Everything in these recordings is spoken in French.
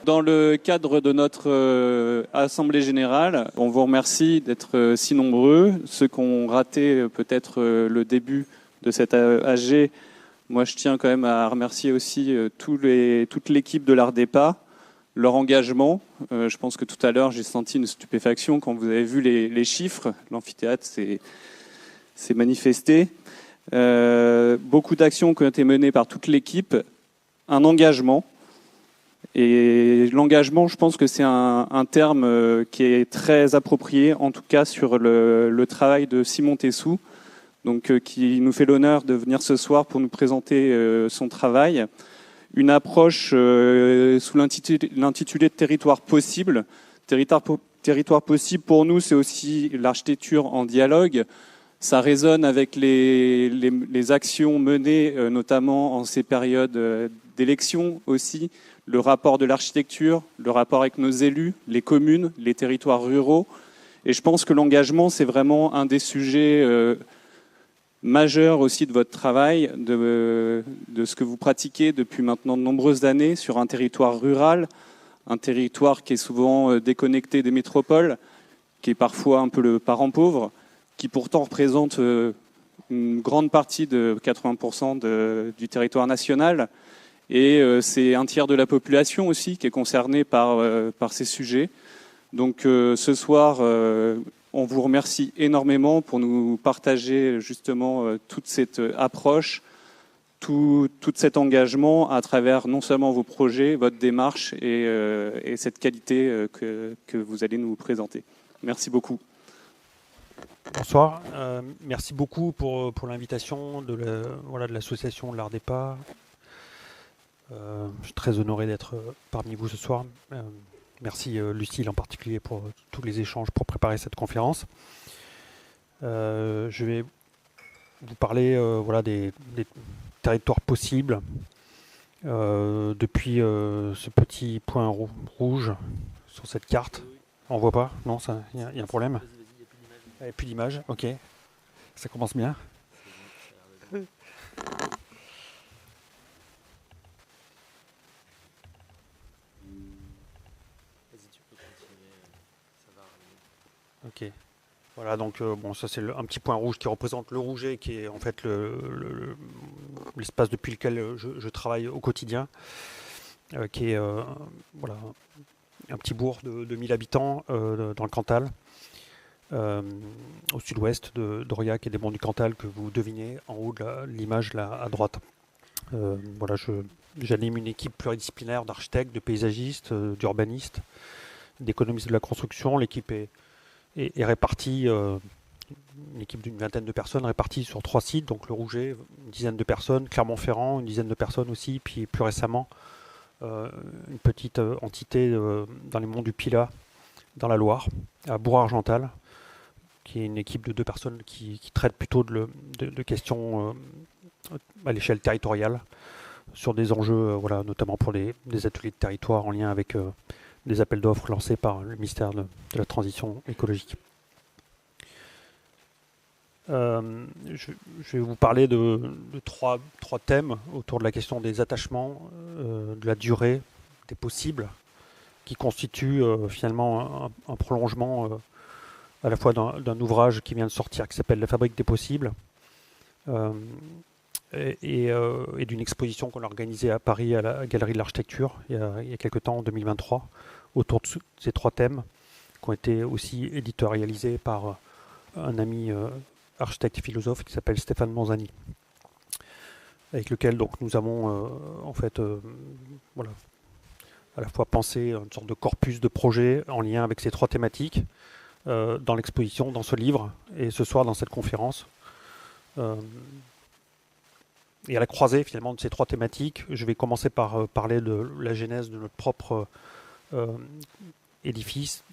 Dans le cadre de notre Assemblée Générale, on vous remercie d'être si nombreux. Ceux qui ont raté peut-être le début de cette AG, moi je tiens quand même à remercier aussi toute l'équipe de l'ARDEPA, leur engagement. Je pense que tout à l'heure j'ai senti une stupéfaction quand vous avez vu les chiffres. L'amphithéâtre s'est manifesté. Beaucoup d'actions qui ont été menées par toute l'équipe, un engagement. Et l'engagement, je pense que c'est un terme qui est très approprié, en tout cas sur le travail de Simon Tessou, donc, qui nous fait l'honneur de venir ce soir pour nous présenter son travail. Une approche sous l'intitulé de territoire possible. Territoire possible, pour nous, c'est aussi l'architecture en dialogue. Ça résonne avec les actions menées, notamment en ces périodes d'élections aussi, le rapport de l'architecture, le rapport avec nos élus, les communes, les territoires ruraux. Et je pense que l'engagement, c'est vraiment un des sujets majeurs aussi de votre travail, de ce que vous pratiquez depuis maintenant de nombreuses années sur un territoire rural, un territoire qui est souvent déconnecté des métropoles, qui est parfois un peu le parent pauvre, qui pourtant représente une grande partie de 80% du territoire national. Et c'est un tiers de la population aussi qui est concernée par ces sujets. Donc ce soir, on vous remercie énormément pour nous partager justement toute cette approche, tout cet engagement à travers non seulement vos projets, votre démarche et cette qualité que vous allez nous présenter. Merci beaucoup. Bonsoir, merci beaucoup pour l'invitation de l'association de l'ARDEPA. Je suis très honoré d'être parmi vous ce soir. Merci Lucille en particulier pour tous les échanges pour préparer cette conférence. Je vais vous parler des territoires possibles depuis ce petit point rouge sur cette carte. On voit pas? Non, il y a un problème. Il n'y a plus d'image. Ok, ça commence bien. Ok. Voilà, donc ça c'est un petit point rouge qui représente le Rouget, qui est en fait l'espace depuis lequel je travaille au quotidien, qui est un petit bourg de 1000 habitants dans le Cantal, au sud-ouest d'Aurillac et des Monts du Cantal, que vous devinez en haut de l'image là à droite. J'anime une équipe pluridisciplinaire d'architectes, de paysagistes, d'urbanistes, d'économistes de la construction. L'équipe est répartie, une équipe d'une vingtaine de personnes répartie sur 3 sites, donc le Rouget, une dizaine de personnes, Clermont-Ferrand, une dizaine de personnes aussi, puis plus récemment une petite entité dans les monts du Pilat, dans la Loire, à Bourg-Argental, qui est une équipe de 2 personnes qui traite plutôt de questions à l'échelle territoriale, sur des enjeux, notamment pour des ateliers de territoire en lien avec des appels d'offres lancés par le ministère de la Transition écologique. Je vais vous parler de 3 thèmes autour de la question des attachements, de la durée, des possibles, qui constituent finalement un prolongement à la fois d'un ouvrage qui vient de sortir, qui s'appelle La Fabrique des possibles, et d'une exposition qu'on a organisée à Paris à la Galerie de l'Architecture il y a quelques temps, en 2023, autour de ces 3 thèmes, qui ont été aussi éditorialisés par un ami architecte et philosophe qui s'appelle Stéphane Manzani, avec lequel donc nous avons à la fois pensé une sorte de corpus de projets en lien avec ces 3 thématiques dans l'exposition, dans ce livre, et ce soir dans cette conférence. Et à la croisée finalement de ces 3 thématiques, je vais commencer par parler de la genèse de notre propre édifice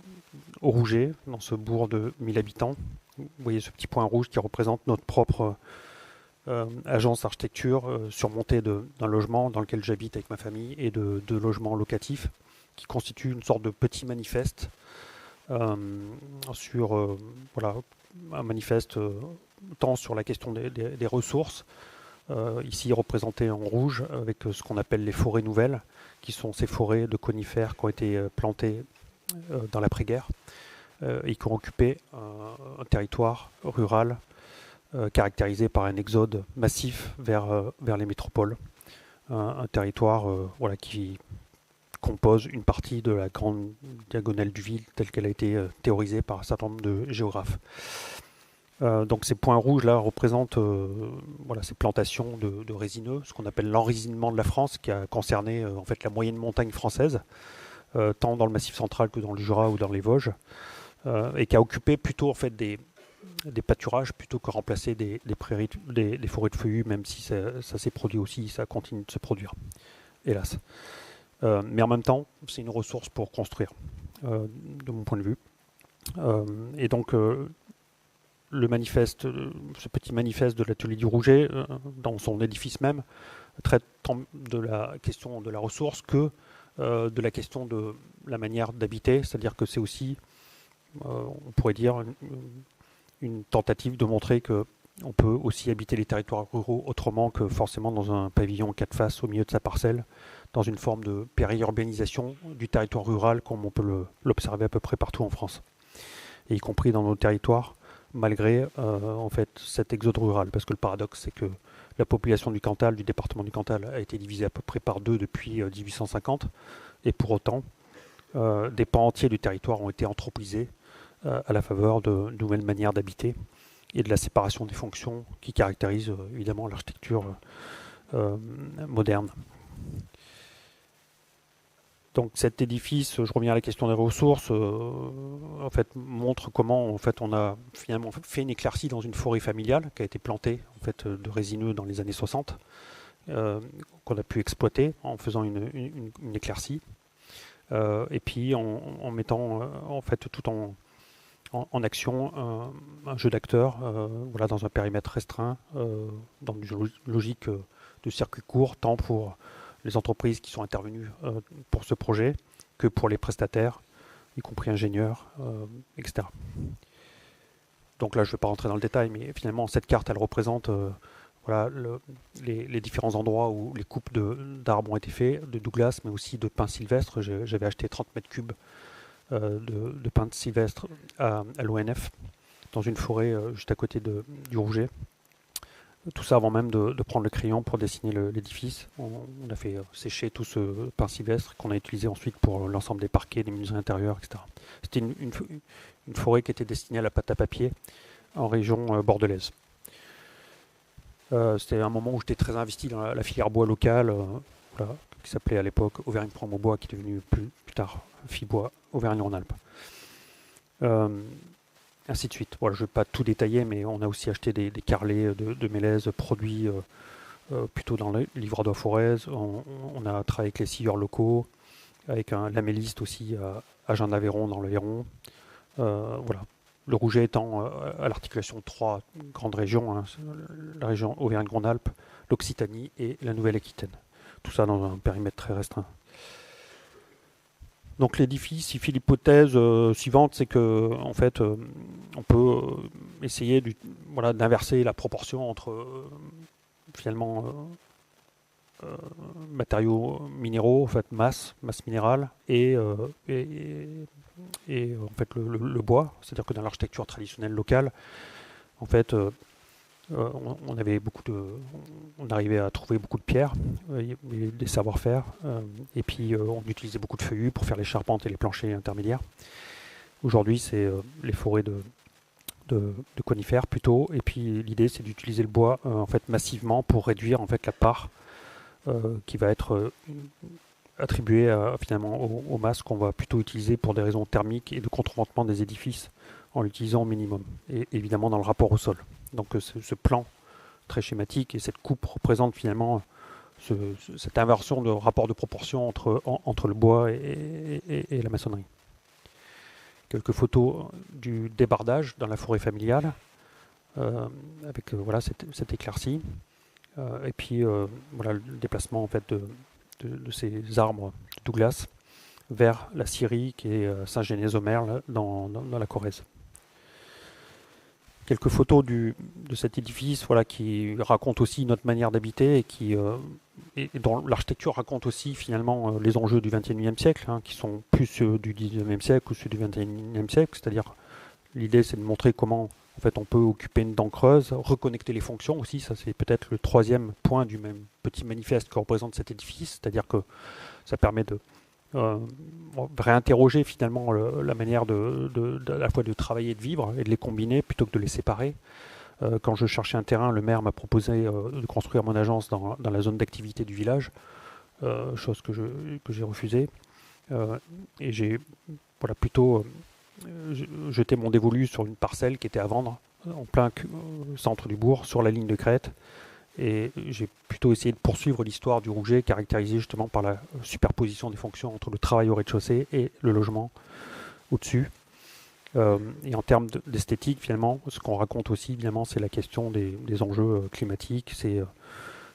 au Rouget, dans ce bourg de 1000 habitants. Vous voyez ce petit point rouge qui représente notre propre agence d'architecture surmontée d'un logement dans lequel j'habite avec ma famille et de logements locatifs, qui constitue une sorte de petit manifeste sur un manifeste tant sur la question des ressources ici représentées en rouge avec ce qu'on appelle les forêts nouvelles, qui sont ces forêts de conifères qui ont été plantées dans l'après-guerre et qui ont occupé un territoire rural caractérisé par un exode massif vers les métropoles. Un territoire qui compose une partie de la grande diagonale du vide telle qu'elle a été théorisée par un certain nombre de géographes. Donc ces points rouges là représentent ces plantations de résineux, ce qu'on appelle l'enrésinement de la France, qui a concerné en fait la moyenne montagne française, tant dans le Massif central que dans le Jura ou dans les Vosges, et qui a occupé plutôt en fait des pâturages plutôt que remplacer des prairies, des forêts de feuillus, même si ça s'est produit aussi, ça continue de se produire, hélas. Mais en même temps, c'est une ressource pour construire, de mon point de vue. Et donc le manifeste, ce petit manifeste de l'atelier du Rouget, dans son édifice même, traite tant de la question de la ressource que de la question de la manière d'habiter, c'est-à-dire que c'est aussi, on pourrait dire, une tentative de montrer qu'on peut aussi habiter les territoires ruraux autrement que forcément dans un pavillon 4 faces au milieu de sa parcelle, dans une forme de périurbanisation du territoire rural comme on peut l'observer à peu près partout en France, et y compris dans nos territoires, malgré en fait cet exode rural, parce que le paradoxe c'est que la population du Cantal, du département du Cantal, a été divisée à peu près par 2 depuis 1850, et pour autant des pans entiers du territoire ont été anthropisés à la faveur de nouvelles manières d'habiter et de la séparation des fonctions qui caractérisent évidemment l'architecture moderne. Donc cet édifice, je reviens à la question des ressources, en fait montre comment en fait on a finalement fait une éclaircie dans une forêt familiale qui a été plantée en fait de résineux dans les années 60, qu'on a pu exploiter en faisant une éclaircie, et puis en mettant en fait tout en action un jeu d'acteurs, dans un périmètre restreint, dans une logique de circuit court, tant pour les entreprises qui sont intervenues pour ce projet que pour les prestataires, y compris ingénieurs, etc. Donc là, je ne vais pas rentrer dans le détail, mais finalement, cette carte, elle représente les différents endroits où les coupes d'arbres ont été faits, de Douglas, mais aussi de pins sylvestres. J'avais acheté 30 mètres cubes de pins sylvestres à l'ONF, dans une forêt juste à côté du Rouget. Tout ça avant même de prendre le crayon pour dessiner l'édifice. On a fait sécher tout ce pin sylvestre qu'on a utilisé ensuite pour l'ensemble des parquets, des menuiseries intérieures, etc. C'était une forêt qui était destinée à la pâte à papier en région bordelaise. C'était un moment où j'étais très investi dans la filière bois locale, qui s'appelait à l'époque Auvergne-Promaubois, qui est devenu plus tard Fibois Auvergne-Rhône-Alpes. Ainsi de suite. Voilà, je ne vais pas tout détailler, mais on a aussi acheté des carrelets de mélèze produits plutôt dans le livre de Forez. On a travaillé avec les scieurs locaux, avec un lamelliste aussi à Jean d'Aveyron dans le Héron. Voilà. Le Rouget étant à l'articulation de 3 grandes régions, la région Auvergne-Rhône-Alpes, l'Occitanie et la Nouvelle-Aquitaine. Tout ça dans un périmètre très restreint. Donc l'édifice, il fait l'hypothèse suivante, c'est que en fait, on peut essayer d'inverser la proportion entre finalement matériaux minéraux, en fait masse minérale, et en fait le bois. C'est-à-dire que dans l'architecture traditionnelle locale, en fait, on arrivait à trouver beaucoup de pierres, des savoir-faire, et puis on utilisait beaucoup de feuillus pour faire les charpentes et les planchers intermédiaires. Aujourd'hui, c'est les forêts de conifères plutôt, et puis l'idée c'est d'utiliser le bois en fait massivement pour réduire en fait la part qui va être attribuée finalement aux masses qu'on va plutôt utiliser pour des raisons thermiques et de contreventement des édifices en l'utilisant au minimum, et évidemment dans le rapport au sol. Donc ce plan très schématique et cette coupe représentent finalement cette inversion de rapport de proportion entre le bois et la maçonnerie. Quelques photos du débardage dans la forêt familiale, avec cette éclaircie, et puis le déplacement en fait de ces arbres de Douglas vers la scierie qui est Saint-Genès-aux-Merles dans la Corrèze. quelques photos de cet édifice, voilà, qui racontent aussi notre manière d'habiter et dont l'architecture raconte aussi finalement les enjeux du XXIe siècle, hein, qui sont plus ceux du XIXe siècle ou ceux du XXIe siècle. C'est-à-dire, l'idée, c'est de montrer comment en fait, on peut occuper une dent creuse, reconnecter les fonctions aussi. Ça, c'est peut-être le troisième point du même petit manifeste que représente cet édifice. C'est-à-dire que ça permet de réinterroger finalement la manière à la fois de travailler et de vivre et de les combiner plutôt que de les séparer. Quand je cherchais un terrain, le maire m'a proposé de construire mon agence dans la zone d'activité du village, chose que j'ai refusée. Et j'ai plutôt jeté mon dévolu sur une parcelle qui était à vendre en plein centre du bourg, sur la ligne de crête. Et j'ai plutôt essayé de poursuivre l'histoire du Rouget, caractérisée justement par la superposition des fonctions entre le travail au rez-de-chaussée et le logement au-dessus. Et en termes d'esthétique, finalement, ce qu'on raconte aussi, évidemment, c'est la question des enjeux climatiques. C'est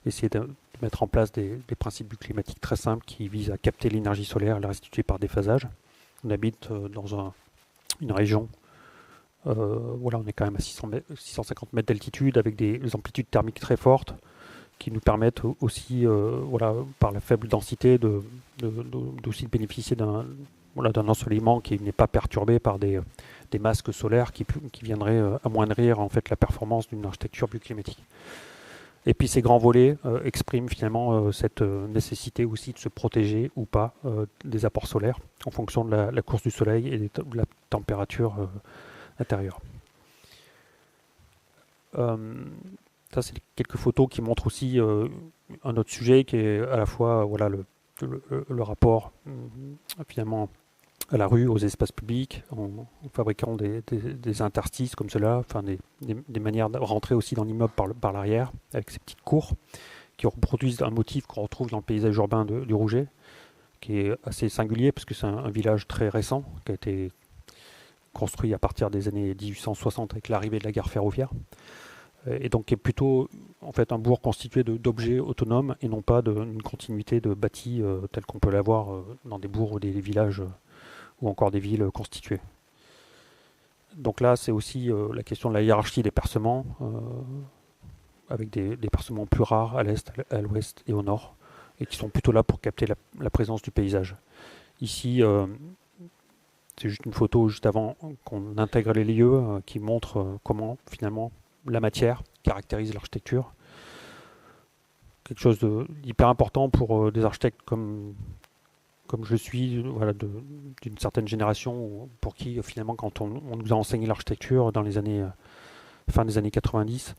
essayer de mettre en place des principes du climatique très simples qui visent à capter l'énergie solaire et la restituer par déphasage. On habite dans une région, on est quand même à 650 mètres d'altitude avec des amplitudes thermiques très fortes qui nous permettent aussi, par la faible densité, d'aussi bénéficier d'un ensoleillement qui n'est pas perturbé par des masques solaires qui viendraient amoindrir en fait la performance d'une architecture bioclimatique. Et puis ces grands volets expriment finalement cette nécessité aussi de se protéger ou pas des apports solaires en fonction de la course du soleil et de la température intérieure. Ça, c'est quelques photos qui montrent aussi un autre sujet qui est à la fois le rapport finalement à la rue, aux espaces publics, en fabriquant des interstices comme cela, enfin des manières de rentrer aussi dans l'immeuble par l'arrière, avec ces petites cours qui reproduisent un motif qu'on retrouve dans le paysage urbain du Rouget, qui est assez singulier parce que c'est un village très récent, qui a été construit à partir des années 1860 avec l'arrivée de la gare ferroviaire, et donc qui est plutôt en fait un bourg constitué d'objets autonomes et non pas d'une continuité de bâtis telle qu'on peut l'avoir dans des bourgs ou des villages ou encore des villes constituées. Donc là, c'est aussi la question de la hiérarchie des percements, avec des percements plus rares à l'est, à l'ouest et au nord, et qui sont plutôt là pour capter la présence du paysage. Ici, c'est juste une photo juste avant qu'on intègre les lieux qui montre comment finalement la matière caractérise l'architecture. Quelque chose d'hyper important pour des architectes comme je suis, d'une certaine génération, pour qui finalement quand on nous a enseigné l'architecture dans les années fin des années 90,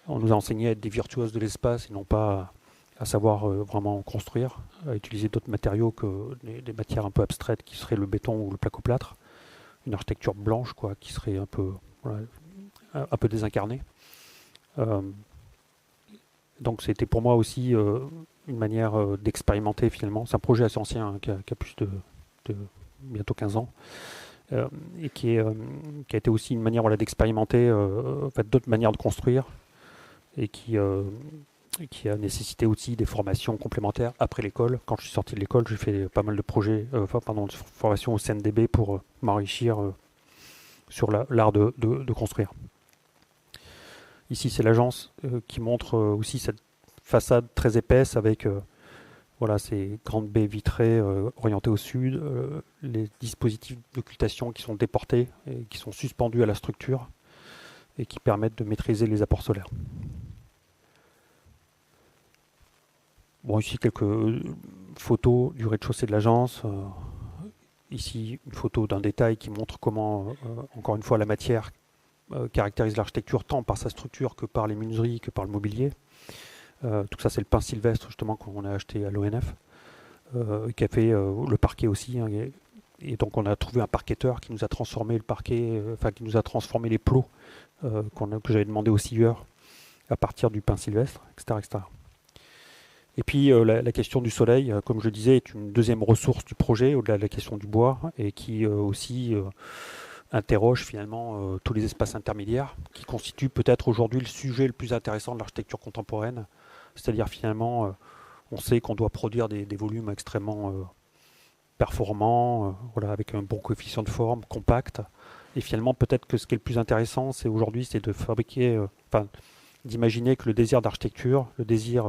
on nous a enseigné à être des virtuoses de l'espace et non pas à savoir vraiment construire, à utiliser d'autres matériaux que des matières un peu abstraites qui seraient le béton ou le placo-plâtre, une architecture blanche qui serait un peu désincarnée. Donc c'était pour moi aussi une manière d'expérimenter finalement. C'est un projet assez ancien hein, qui a plus de bientôt 15 ans et qui a été aussi une manière d'expérimenter d'autres manières de construire et qui a nécessité aussi des formations complémentaires après l'école. Quand je suis sorti de l'école, j'ai fait pas mal de projets, de formations au CNDB pour m'enrichir sur l'art de construire. Ici, c'est l'agence qui montre aussi cette façade très épaisse avec ces grandes baies vitrées orientées au sud, les dispositifs d'occultation qui sont déportés et qui sont suspendus à la structure et qui permettent de maîtriser les apports solaires. Bon, ici, quelques photos du rez-de-chaussée de l'agence. Ici, une photo d'un détail qui montre comment, encore une fois, la matière caractérise l'architecture tant par sa structure que par les menuiseries, que par le mobilier. Tout ça, c'est le pin sylvestre, justement, qu'on a acheté à l'ONF, qui a fait le parquet aussi. Hein, et donc, on a trouvé un parquetteur qui nous a transformé le parquet, qui nous a transformé les plots que j'avais demandé au scieur à partir du pin sylvestre, etc. etc. Et puis la question du soleil, comme je disais, est une deuxième ressource du projet, au-delà de la question du bois, et qui aussi interroge finalement tous les espaces intermédiaires, qui constituent peut-être aujourd'hui le sujet le plus intéressant de l'architecture contemporaine. C'est-à-dire finalement, on sait qu'on doit produire des volumes extrêmement performant, voilà, avec un bon coefficient de forme, compact. Et finalement, peut-être que ce qui est le plus intéressant, c'est aujourd'hui, c'est de fabriquer, d'imaginer que le désir d'architecture, le désir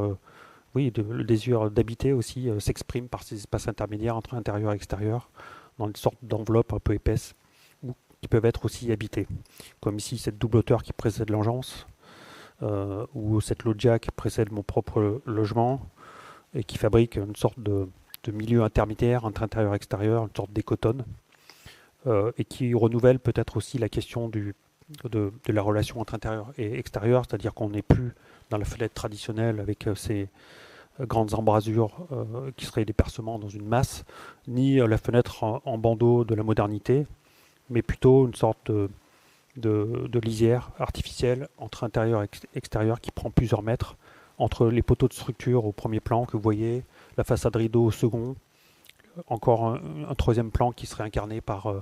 d'habiter aussi s'exprime par ces espaces intermédiaires entre intérieur et extérieur, dans une sorte d'enveloppe un peu épaisse, qui peuvent être aussi habités. Comme ici, cette double hauteur qui précède l'agence, ou cette loggia qui précède mon propre logement, et qui fabrique une sorte de milieu intermédiaire entre intérieur et extérieur, une sorte d'écotone, et qui renouvelle peut-être aussi la question de la relation entre intérieur et extérieur, c'est-à-dire qu'on n'est plus dans la fenêtre traditionnelle avec ces grandes embrasures qui seraient des percements dans une masse, ni la fenêtre en bandeau de la modernité, mais plutôt une sorte de lisière artificielle entre intérieur et extérieur qui prend plusieurs mètres, entre les poteaux de structure au premier plan que vous voyez, la façade rideau au second, encore un troisième plan qui serait incarné par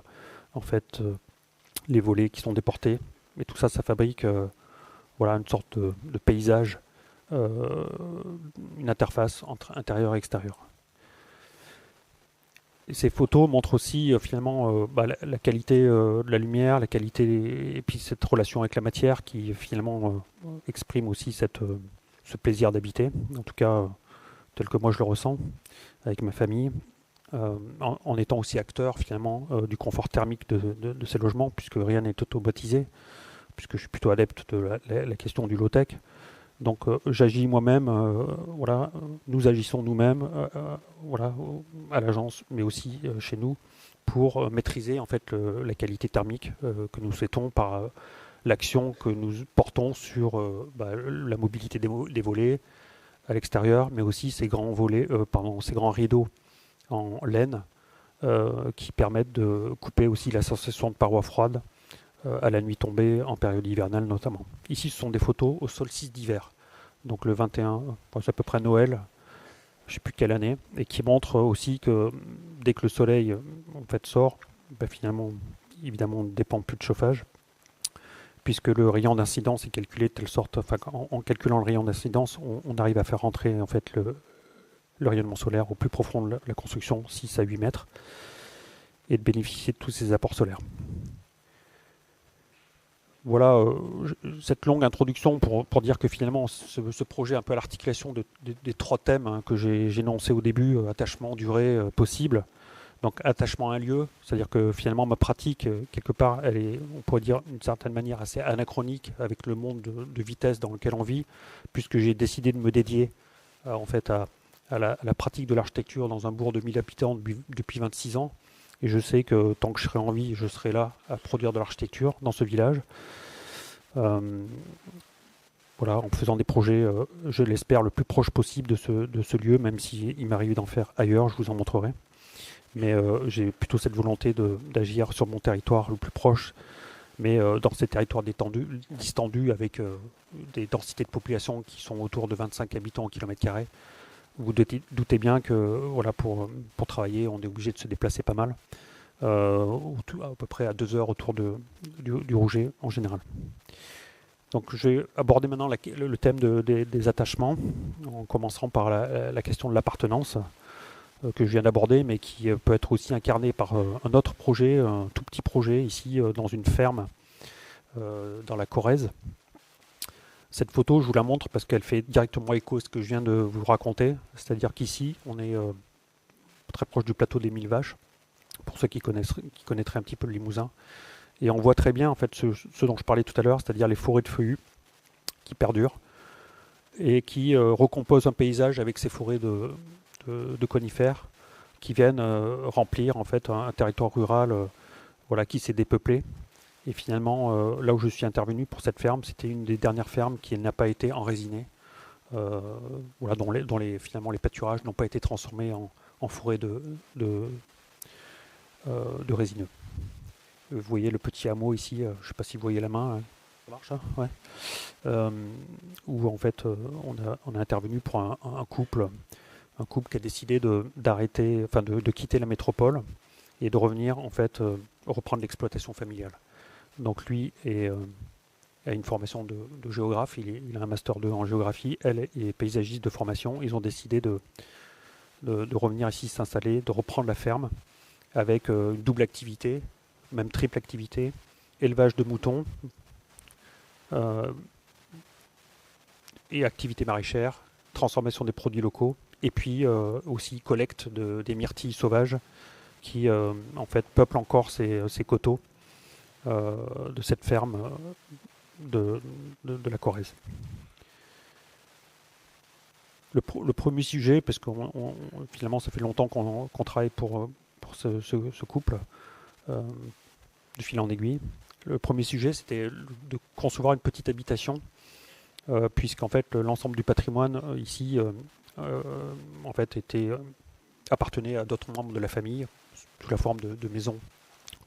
les volets qui sont déportés. Et tout ça, ça fabrique une sorte de paysage, une interface entre intérieur et extérieur. Et ces photos montrent aussi finalement la qualité de la lumière, la qualité et puis cette relation avec la matière qui finalement exprime aussi ce plaisir d'habiter, en tout cas tel que moi je le ressens avec ma famille, en étant aussi acteur finalement du confort thermique de ces logements, puisque rien n'est auto-baptisé, puisque je suis plutôt adepte de la question du low-tech. Donc j'agis moi-même, nous agissons nous-mêmes, à l'agence, mais aussi chez nous, pour maîtriser en fait la qualité thermique que nous souhaitons par l'action que nous portons sur la mobilité des volets à l'extérieur, mais aussi ces grands ces grands rideaux en laine qui permettent de couper aussi la sensation de parois froides à la nuit tombée en période hivernale notamment. Ici, ce sont des photos au solstice d'hiver, donc le 21, c'est à peu près Noël, je ne sais plus quelle année, et qui montrent aussi que dès que le soleil sort, finalement, évidemment, on ne dépend plus de chauffage, puisque le rayon d'incidence est calculé de telle sorte, en calculant le rayon d'incidence, on arrive à faire rentrer le rayonnement solaire au plus profond de la construction, 6 à 8 mètres, et de bénéficier de tous ces apports solaires. Voilà cette longue introduction pour dire que finalement ce projet un peu à l'articulation des trois thèmes que j'ai énoncés au début, attachement, durée, possible. Donc attachement à un lieu, c'est-à-dire que finalement ma pratique, quelque part, elle est, on pourrait dire d'une certaine manière, assez anachronique avec le monde de vitesse dans lequel on vit, puisque j'ai décidé de me dédier à la pratique de l'architecture dans un bourg de 1000 habitants depuis 26 ans. Et je sais que tant que je serai en vie, je serai là à produire de l'architecture dans ce village. En faisant des projets, je l'espère, le plus proche possible de ce lieu, même s'il m'arrive d'en faire ailleurs, je vous en montrerai. Mais j'ai plutôt cette volonté d'agir sur mon territoire le plus proche, mais dans ces territoires distendus avec des densités de population qui sont autour de 25 habitants au kilomètre carré. Vous doutez bien que pour travailler, on est obligé de se déplacer pas mal, à peu près à 2 heures autour du Rouget en général. Donc je vais aborder maintenant le thème des attachements, en commençant par la question de l'appartenance, que je viens d'aborder, mais qui peut être aussi incarné par un autre projet, un tout petit projet ici dans une ferme dans la Corrèze. Cette photo, je vous la montre parce qu'elle fait directement écho à ce que je viens de vous raconter, c'est-à-dire qu'ici, on est très proche du plateau des 1000 vaches, pour ceux qui connaîtraient un petit peu le Limousin, et on voit très bien en fait ce dont je parlais tout à l'heure, c'est-à-dire les forêts de feuillus qui perdurent et qui recomposent un paysage avec ces forêts de conifères qui viennent remplir en fait un territoire rural qui s'est dépeuplé. Et finalement, là où je suis intervenu pour cette ferme, c'était une des dernières fermes qui n'a pas été enrésinée, dont finalement les pâturages n'ont pas été transformés en forêt de résineux. Vous voyez le petit hameau ici, je ne sais pas si vous voyez la main, ça marche ça ouais. Où en fait on a intervenu pour un couple qui a décidé de quitter la métropole et de revenir en fait reprendre l'exploitation familiale. Donc lui a une formation de géographe, il a un master 2 en géographie, elle est paysagiste de formation. Ils ont décidé de de revenir ici s'installer, de reprendre la ferme avec une double activité, même triple activité, élevage de moutons et activité maraîchère, transformation des produits locaux, et puis aussi collecte des myrtilles sauvages qui en fait peuplent encore ces coteaux de cette ferme de la Corrèze. Le premier sujet, parce que finalement ça fait longtemps qu'on travaille pour ce couple de fil en aiguille. Le premier sujet, c'était de concevoir une petite habitation, puisqu'en fait l'ensemble du patrimoine ici en fait appartenait à d'autres membres de la famille sous la forme de maisons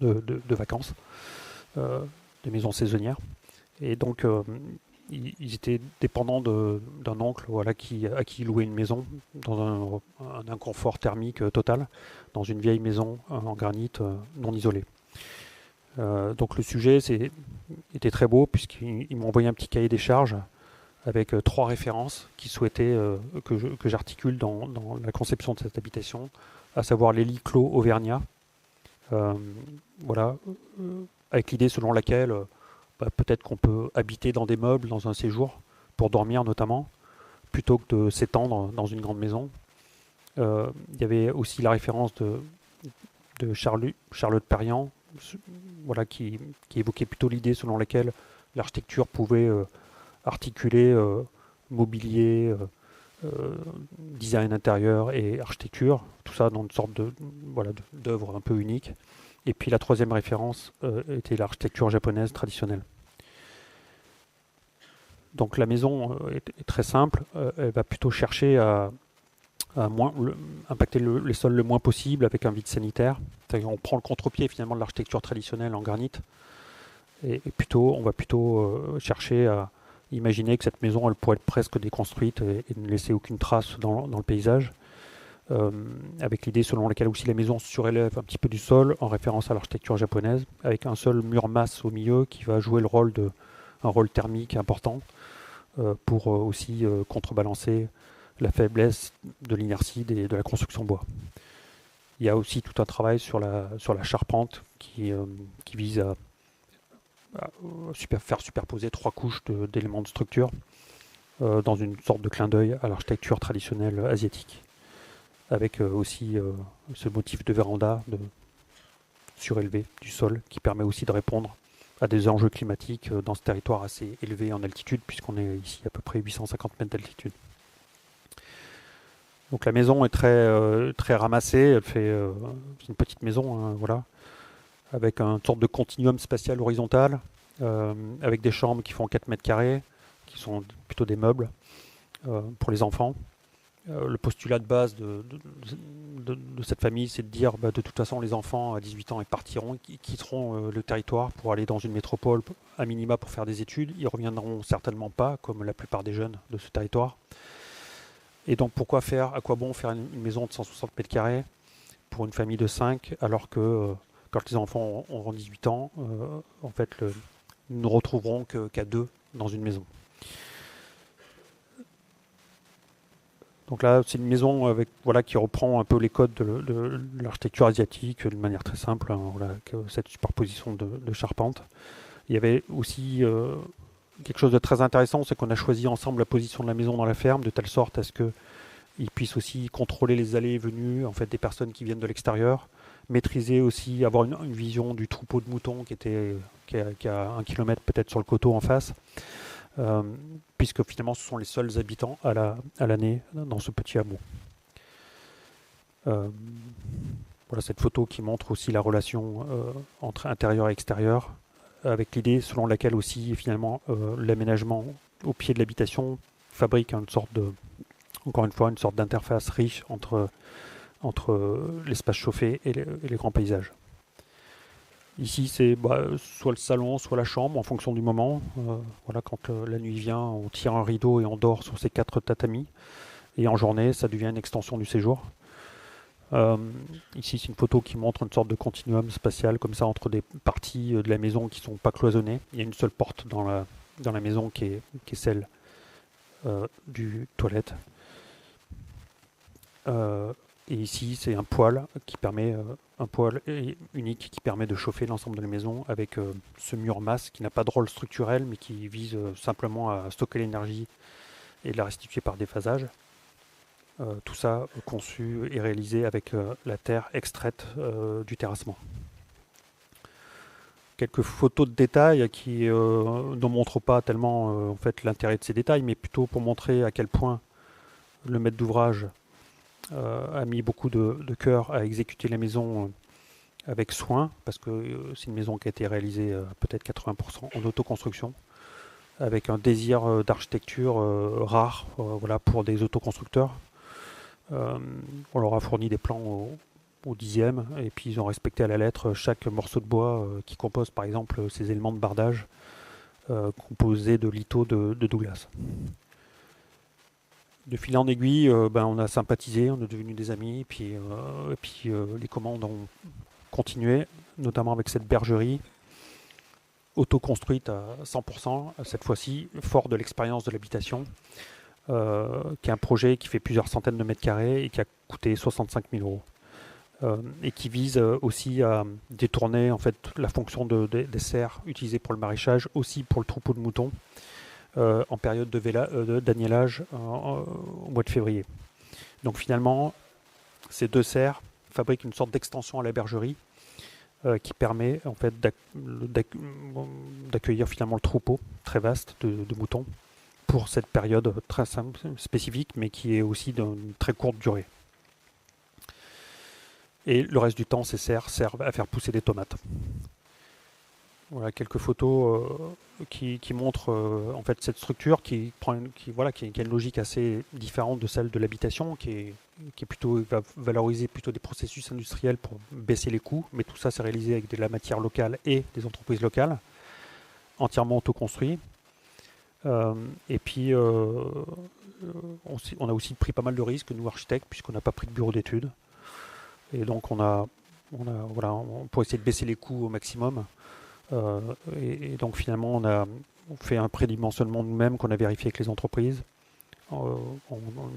de vacances, des maisons saisonnières. Et donc ils étaient dépendants d'un oncle, voilà, à qui ils louaient une maison dans un inconfort thermique total, dans une vieille maison en granit non isolée. Donc le sujet était très beau, puisqu'ils m'ont envoyé un petit cahier des charges avec 3 références qu'ils souhaitaient que j'articule dans la conception de cette habitation, à savoir les lits clos auvergnats, voilà, avec l'idée selon laquelle peut-être qu'on peut habiter dans des meubles dans un séjour, pour dormir notamment, plutôt que de s'étendre dans une grande maison. Il y avait aussi la référence de Charlotte Perriand, voilà, qui évoquait plutôt l'idée selon laquelle l'architecture pouvait articuler mobilier, design intérieur et architecture, tout ça dans une sorte d'œuvre un peu unique. Et puis la troisième référence était l'architecture japonaise traditionnelle. Donc la maison est très simple, elle va plutôt chercher à impacter les sols le moins possible avec un vide sanitaire. On prend le contre-pied finalement de l'architecture traditionnelle en granit, et on va plutôt chercher à imaginer que cette maison elle pourrait être presque déconstruite et ne laisser aucune trace dans le paysage, avec l'idée selon laquelle aussi la maison surélève un petit peu du sol, en référence à l'architecture japonaise, avec un seul mur masse au milieu qui va jouer un rôle thermique important pour aussi contrebalancer la faiblesse de l'inertie de la construction bois. Il y a aussi tout un travail sur la charpente qui vise à faire superposer 3 couches d'éléments de structure dans une sorte de clin d'œil à l'architecture traditionnelle asiatique, avec aussi ce motif de véranda surélevé du sol qui permet aussi de répondre à des enjeux climatiques dans ce territoire assez élevé en altitude, puisqu'on est ici à peu près 850 mètres d'altitude. Donc la maison est très ramassée, elle fait c'est une petite maison, hein, voilà, avec une sorte de continuum spatial horizontal, avec des chambres qui font 4 mètres carrés, qui sont plutôt des meubles pour les enfants. Le postulat de base de cette famille, c'est de dire de toute façon les enfants à 18 ans ils partiront, ils quitteront le territoire pour aller dans une métropole à minima pour faire des études. Ils reviendront certainement pas, comme la plupart des jeunes de ce territoire. Et donc à quoi bon faire une maison de 160 mètres carrés pour une famille de 5, alors que quand les enfants auront 18 ans, en fait nous ne retrouverons qu'à 2 dans une maison. Donc là, c'est une maison qui reprend un peu les codes de l'architecture asiatique de manière très simple, hein, voilà, cette superposition de charpente. Il y avait aussi quelque chose de très intéressant, c'est qu'on a choisi ensemble la position de la maison dans la ferme, de telle sorte à ce qu'ils puissent aussi contrôler les allées et venues en fait, des personnes qui viennent de l'extérieur, maîtriser aussi, avoir une vision du troupeau de moutons qui a 1 kilomètre peut-être sur le coteau en face. Puisque finalement ce sont les seuls habitants à l'année dans ce petit hameau. Voilà cette photo qui montre aussi la relation entre intérieur et extérieur, avec l'idée selon laquelle aussi finalement l'aménagement au pied de l'habitation fabrique encore une fois une sorte d'interface riche entre l'espace chauffé et les grands paysages. Ici, c'est soit le salon, soit la chambre, en fonction du moment. Voilà, quand la nuit vient, on tire un rideau et on dort sur ces 4 tatamis. Et en journée, ça devient une extension du séjour. Ici, c'est une photo qui montre une sorte de continuum spatial, comme ça, entre des parties de la maison qui ne sont pas cloisonnées. Il y a une seule porte dans la maison qui est celle du toilette. Et ici, c'est un poêle qui permet, un poêle unique qui permet de chauffer l'ensemble de la maison avec ce mur masse qui n'a pas de rôle structurel, mais qui vise simplement à stocker l'énergie et de la restituer par déphasage. Tout ça conçu et réalisé avec la terre extraite du terrassement. Quelques photos de détails qui ne montrent pas tellement en fait, l'intérêt de ces détails, mais plutôt pour montrer à quel point le maître d'ouvrage a mis beaucoup de cœur à exécuter la maison avec soin, parce que c'est une maison qui a été réalisée peut-être 80% en autoconstruction, avec un désir d'architecture rare voilà, pour des autoconstructeurs. On leur a fourni des plans au dixième, et puis ils ont respecté à la lettre chaque morceau de bois qui compose par exemple ces éléments de bardage composés de litho de Douglas. De fil en aiguille, on a sympathisé, on est devenus des amis, et puis les commandes ont continué, notamment avec cette bergerie auto-construite à 100%, cette fois-ci fort de l'expérience de l'habitation, qui est un projet qui fait plusieurs centaines de mètres carrés et qui a coûté 65 000 euros. Et qui vise aussi à détourner en fait, la fonction des serres utilisées pour le maraîchage, aussi pour le troupeau de moutons, en période d'agnellage au mois de février. Donc finalement, ces deux serres fabriquent une sorte d'extension à la bergerie qui permet en fait d'accueillir finalement le troupeau très vaste de moutons pour cette période très spécifique, mais qui est aussi d'une très courte durée. Et le reste du temps, ces serres servent à faire pousser des tomates. Voilà quelques photos qui montrent en fait cette structure qui a une logique assez différente de celle de l'habitation, qui va valoriser plutôt des processus industriels pour baisser les coûts, mais tout ça c'est réalisé avec de la matière locale et des entreprises locales, entièrement autoconstruit. Et puis on a aussi pris pas mal de risques, nous architectes, puisqu'on n'a pas pris de bureau d'études. Et donc on pour essayer de baisser les coûts au maximum. Et donc finalement on fait un prédimensionnement nous-mêmes qu'on a vérifié avec les entreprises, en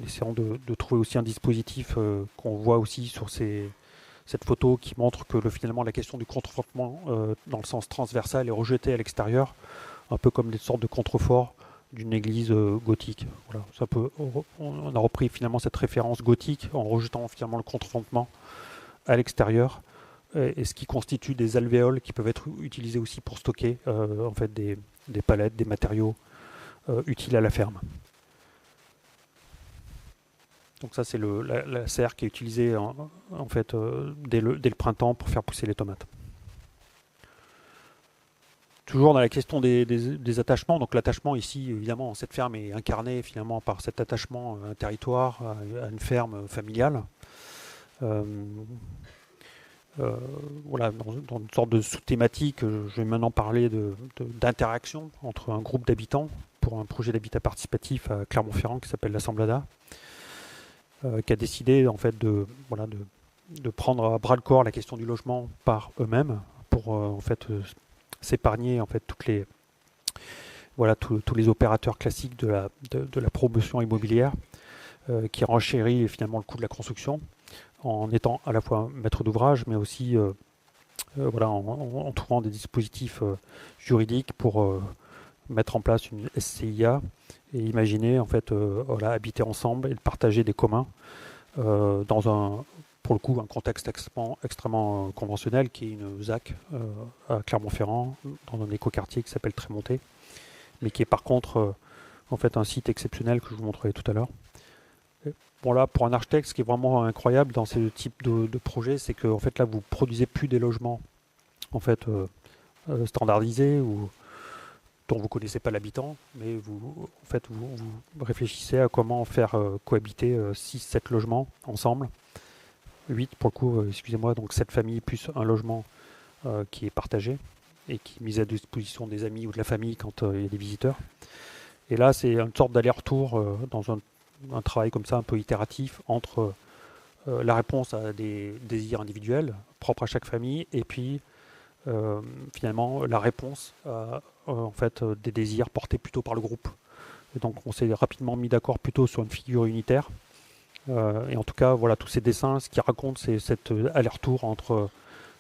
essayant de trouver aussi un dispositif qu'on voit aussi sur cette photo qui montre que finalement la question du contrefrontement dans le sens transversal est rejetée à l'extérieur, un peu comme des sortes de contreforts d'une église gothique. Voilà, on a repris finalement cette référence gothique en rejetant finalement le contrefrontement à l'extérieur, et ce qui constitue des alvéoles qui peuvent être utilisés aussi pour stocker en fait des palettes, des matériaux utiles à la ferme. Donc ça c'est la serre qui est utilisée en fait dès le printemps pour faire pousser les tomates. Toujours dans la question des attachements, donc l'attachement ici, évidemment, cette ferme est incarnée finalement par cet attachement à un territoire, à une ferme familiale. Voilà, dans une sorte de sous-thématique, je vais maintenant parler d'interaction entre un groupe d'habitants pour un projet d'habitat participatif à Clermont-Ferrand qui s'appelle l'Assemblada, qui a décidé en fait de prendre à bras le corps la question du logement par eux-mêmes pour en fait s'épargner en fait tous les opérateurs classiques de la promotion immobilière qui renchérit finalement le coût de la construction en étant à la fois maître d'ouvrage mais aussi en trouvant des dispositifs juridiques pour mettre en place une SCIA et imaginer en fait habiter ensemble et partager des communs dans pour le coup un contexte extrêmement conventionnel qui est une ZAC à Clermont-Ferrand dans un écoquartier qui s'appelle Trémonté, mais qui est par contre en fait un site exceptionnel que je vous montrerai tout à l'heure. Bon là, pour un architecte, ce qui est vraiment incroyable dans ce type de projet, c'est que en fait là vous produisez plus des logements en fait standardisés ou dont vous ne connaissez pas l'habitant, mais vous réfléchissez à comment faire cohabiter 6-7 logements ensemble. 8 pour le coup, excusez-moi, donc 7 familles plus un logement qui est partagé et qui est mis à disposition des amis ou de la famille quand il y a des visiteurs. Et là, c'est une sorte d'aller-retour dans un travail comme ça, un peu itératif, entre la réponse à des désirs individuels propres à chaque famille et puis finalement la réponse à des désirs portés plutôt par le groupe. Et donc on s'est rapidement mis d'accord plutôt sur une figure unitaire Et en tout cas, voilà, tous ces dessins, ce qu'ils racontent, c'est cet aller-retour entre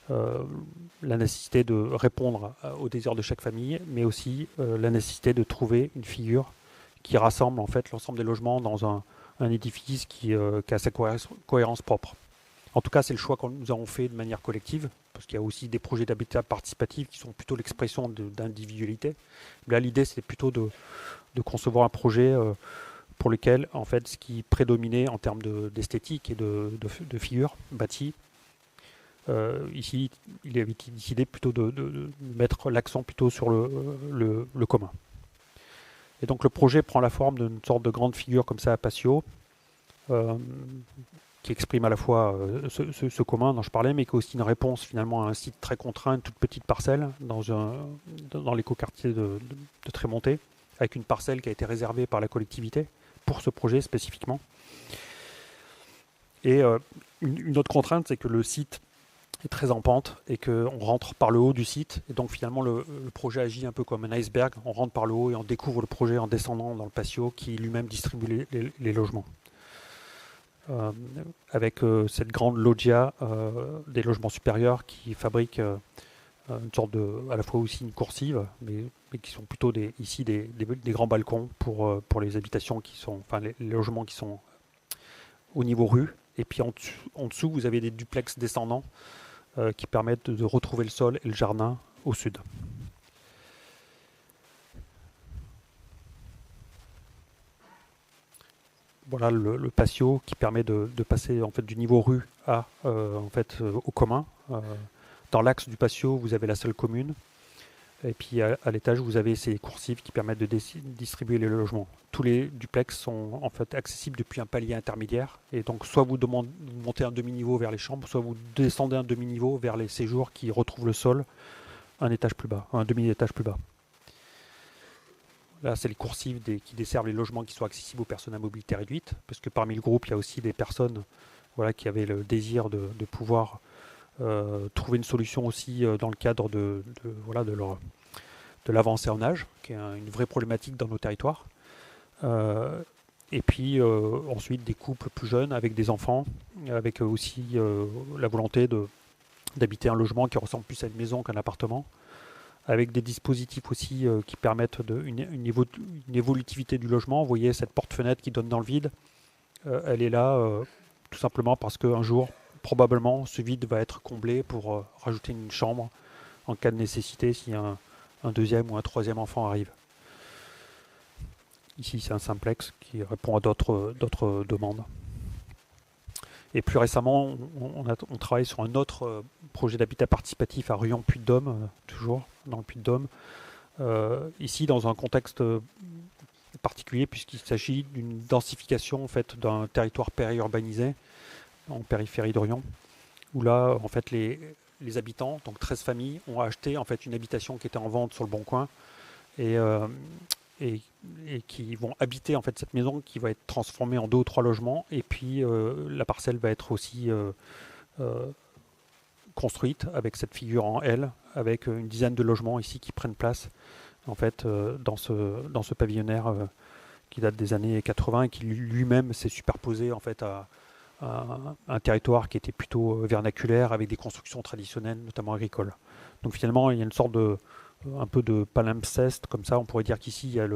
la nécessité de répondre aux désirs de chaque famille, mais aussi la nécessité de trouver une figure qui rassemble en fait l'ensemble des logements dans un édifice qui a sa cohérence propre. En tout cas, c'est le choix que nous avons fait de manière collective, parce qu'il y a aussi des projets d'habitat participatif qui sont plutôt l'expression d'individualité. Là, l'idée, c'est plutôt de concevoir un projet pour lequel, en fait, ce qui prédominait en termes d'esthétique et de figures bâties, ici, il avait décidé plutôt de mettre l'accent plutôt sur le commun. Et donc, le projet prend la forme d'une sorte de grande figure comme ça à patio, qui exprime à la fois ce commun dont je parlais, mais qui est aussi une réponse finalement à un site très contraint, une toute petite parcelle dans l'écoquartier de Trémonté, avec une parcelle qui a été réservée par la collectivité pour ce projet spécifiquement. Et une autre contrainte, c'est que le site est très en pente et qu'on rentre par le haut du site. Et donc finalement, le projet agit un peu comme un iceberg. On rentre par le haut et on découvre le projet en descendant dans le patio qui lui-même distribue les logements. Avec cette grande loggia des logements supérieurs qui fabrique une sorte à la fois aussi une coursive, mais qui sont plutôt ici des grands balcons pour les habitations les logements qui sont au niveau rue. Et puis en dessous, vous avez des duplex descendants qui permettent de retrouver le sol et le jardin au sud. Voilà le patio qui permet de passer en fait du niveau rue au commun. Dans l'axe du patio, vous avez la salle commune. Et puis à l'étage, vous avez ces coursives qui permettent de distribuer les logements. Tous les duplex sont en fait accessibles depuis un palier intermédiaire. Et donc soit vous montez un demi-niveau vers les chambres, soit vous descendez un demi-niveau vers les séjours qui retrouvent le sol un étage plus bas, un demi-étage plus bas. Là, c'est les coursives qui desservent les logements qui sont accessibles aux personnes à mobilité réduite, parce que parmi le groupe, il y a aussi des personnes qui avaient le désir de pouvoir trouver une solution aussi dans le cadre de l'avancée en âge, qui est une vraie problématique dans nos territoires. Et puis ensuite des couples plus jeunes avec des enfants, avec aussi la volonté d'habiter un logement qui ressemble plus à une maison qu'un appartement, avec des dispositifs aussi qui permettent une évolutivité du logement. Vous voyez cette porte-fenêtre qui donne dans le vide, elle est là tout simplement parce qu'un jour, probablement, ce vide va être comblé pour rajouter une chambre en cas de nécessité si un deuxième ou un troisième enfant arrive. Ici, c'est un simplex qui répond à d'autres demandes. Et plus récemment, on travaille sur un autre projet d'habitat participatif à Ruan-Puy-de-Dôme, toujours dans le Puy-de-Dôme. Ici, dans un contexte particulier, puisqu'il s'agit d'une densification en fait, d'un territoire périurbanisé en périphérie d'Orion, où là, en fait, les habitants, donc 13 familles, ont acheté en fait, une habitation qui était en vente sur le Bon Coin et qui vont habiter en fait, cette maison qui va être transformée en 2 ou 3 logements. Et puis, la parcelle va être aussi construite avec cette figure en L, avec une dizaine de logements ici qui prennent place en fait, dans ce pavillonnaire qui date des années 80 et qui lui-même s'est superposé en fait, à un territoire qui était plutôt vernaculaire avec des constructions traditionnelles, notamment agricoles. Donc finalement, il y a une sorte un peu de palimpseste, comme ça, on pourrait dire qu'ici, il y a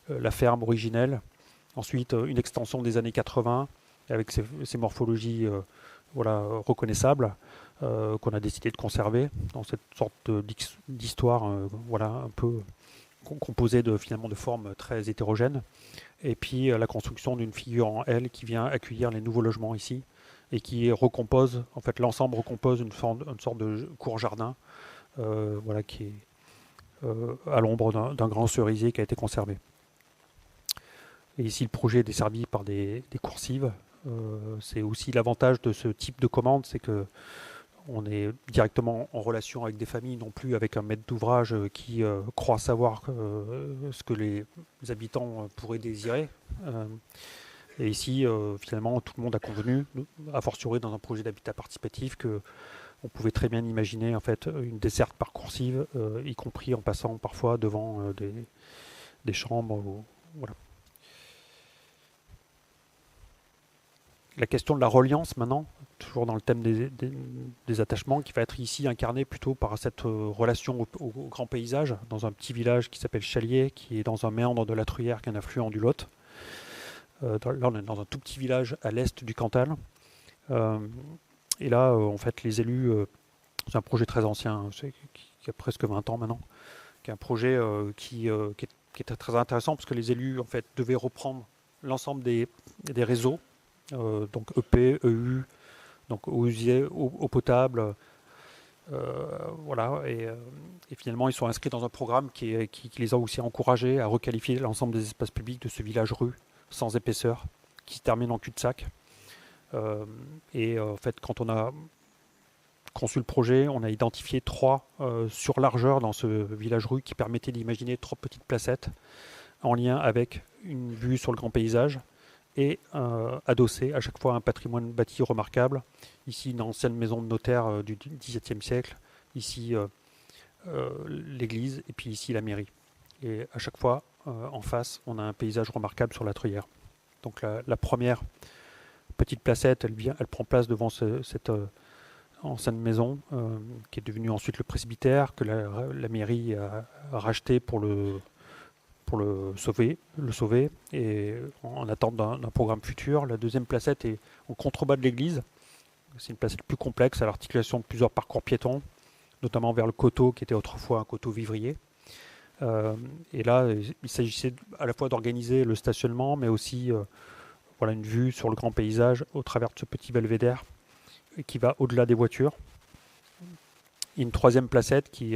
la ferme originelle, ensuite une extension des années 80, avec ses morphologies reconnaissables, qu'on a décidé de conserver dans cette sorte d'histoire un peu composée finalement de formes très hétérogènes. Et puis la construction d'une figure en L qui vient accueillir les nouveaux logements ici et qui recompose, en fait l'ensemble recompose une sorte de court-jardin qui est à l'ombre d'un grand cerisier qui a été conservé. Et ici le projet est desservi par des coursives. C'est aussi l'avantage de ce type de commande, c'est que on est directement en relation avec des familles, non plus avec un maître d'ouvrage qui croit savoir ce que les habitants pourraient désirer. Et ici, finalement, tout le monde a convenu, a fortiori dans un projet d'habitat participatif, qu'on pouvait très bien imaginer en fait, une desserte par coursive, y compris en passant parfois devant des chambres. Voilà. la question de la reliance maintenant, toujours dans le thème des attachements, qui va être ici incarnée plutôt par cette relation au grand paysage, dans un petit village qui s'appelle Chalier, qui est dans un méandre de la Truyère, qui est un affluent du Lot. Là, on est dans un tout petit village à l'est du Cantal. Et là, en fait, les élus, c'est un projet très ancien, qui a presque 20 ans maintenant, qui est un projet qui était très intéressant, parce que les élus, en fait, devaient reprendre l'ensemble des réseaux, donc EP, EU, donc eau usée, eau potable, voilà, et finalement ils sont inscrits dans un programme qui les a aussi encouragés à requalifier l'ensemble des espaces publics de ce village-rue sans épaisseur, qui se termine en cul-de-sac. Et en fait, quand on a conçu le projet, on a identifié 3 surlargeurs dans ce village-rue qui permettaient d'imaginer 3 petites placettes en lien avec une vue sur le grand paysage, et adossé à chaque fois un patrimoine bâti remarquable. Ici, une ancienne maison de notaire du XVIIe siècle, ici l'église, et puis ici la mairie. Et à chaque fois, en face, on a un paysage remarquable sur la Truyère. Donc la première petite placette, elle prend place devant cette ancienne maison, qui est devenue ensuite le presbytère, que la mairie a racheté pour le sauver, et en attente d'un programme futur. La deuxième placette est en contrebas de l'église. C'est une placette plus complexe, à l'articulation de plusieurs parcours piétons, notamment vers le coteau qui était autrefois un coteau vivrier. Et là, il s'agissait à la fois d'organiser le stationnement, mais aussi voilà, une vue sur le grand paysage au travers de ce petit belvédère qui va au-delà des voitures. Et une troisième placette qui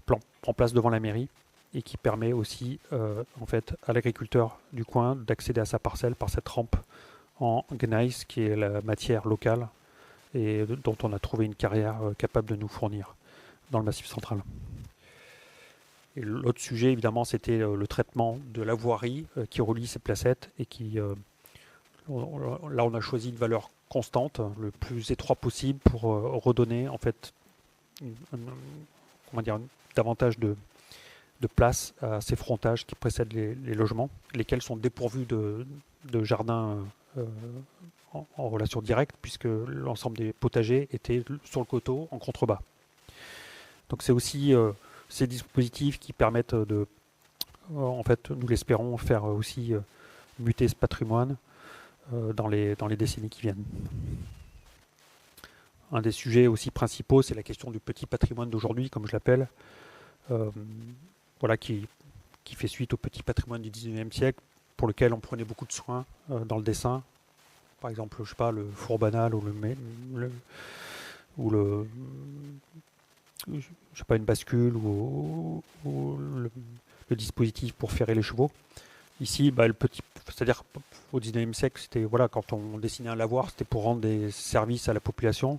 prend place devant la mairie, et qui permet aussi en fait, à l'agriculteur du coin d'accéder à sa parcelle par cette rampe en gneiss, qui est la matière locale et dont on a trouvé une carrière capable de nous fournir dans le Massif central. Et l'autre sujet, évidemment, c'était le traitement de la voirie qui relie ces placettes, et qui, là, on a choisi une valeur constante, le plus étroit possible, pour redonner en fait davantage de place à ces frontages qui précèdent les logements, lesquels sont dépourvus de jardins en relation directe, puisque l'ensemble des potagers étaient sur le coteau en contrebas. Donc c'est aussi ces dispositifs qui permettent de, en fait, nous l'espérons, faire aussi muter ce patrimoine dans les décennies qui viennent. Un des sujets aussi principaux, c'est la question du petit patrimoine d'aujourd'hui, comme je l'appelle, voilà, qui fait suite au petit patrimoine du XIXe siècle, pour lequel on prenait beaucoup de soins dans le dessin. Par exemple, je sais pas, le four banal, ou je sais pas, une bascule, ou le dispositif pour ferrer les chevaux. Ici, c'est-à-dire au XIXe siècle, c'était, voilà, quand on dessinait un lavoir, c'était pour rendre des services à la population.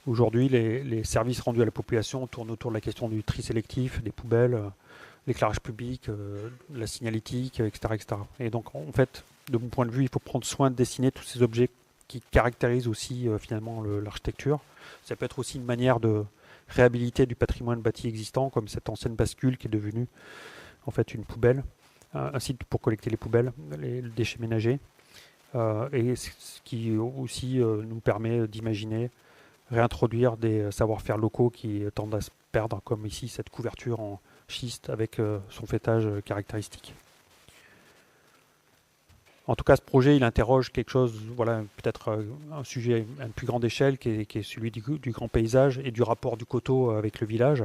Aujourd'hui, les services rendus à la population tournent autour de la question du tri sélectif, des poubelles, l'éclairage public, la signalétique, etc., etc. Et donc, en fait, de mon point de vue, il faut prendre soin de dessiner tous ces objets qui caractérisent aussi finalement l'architecture. Ça peut être aussi une manière de réhabiliter du patrimoine bâti existant, comme cette ancienne bascule qui est devenue en fait une poubelle, un site pour collecter les poubelles, les déchets ménagers, et ce qui aussi nous permet d'imaginer réintroduire des savoir-faire locaux qui tendent à se perdre, comme ici cette couverture en schiste avec son fêtage caractéristique. En tout cas, ce projet, il interroge quelque chose, voilà, peut-être un sujet à une plus grande échelle, qui est celui du grand paysage et du rapport du coteau avec le village,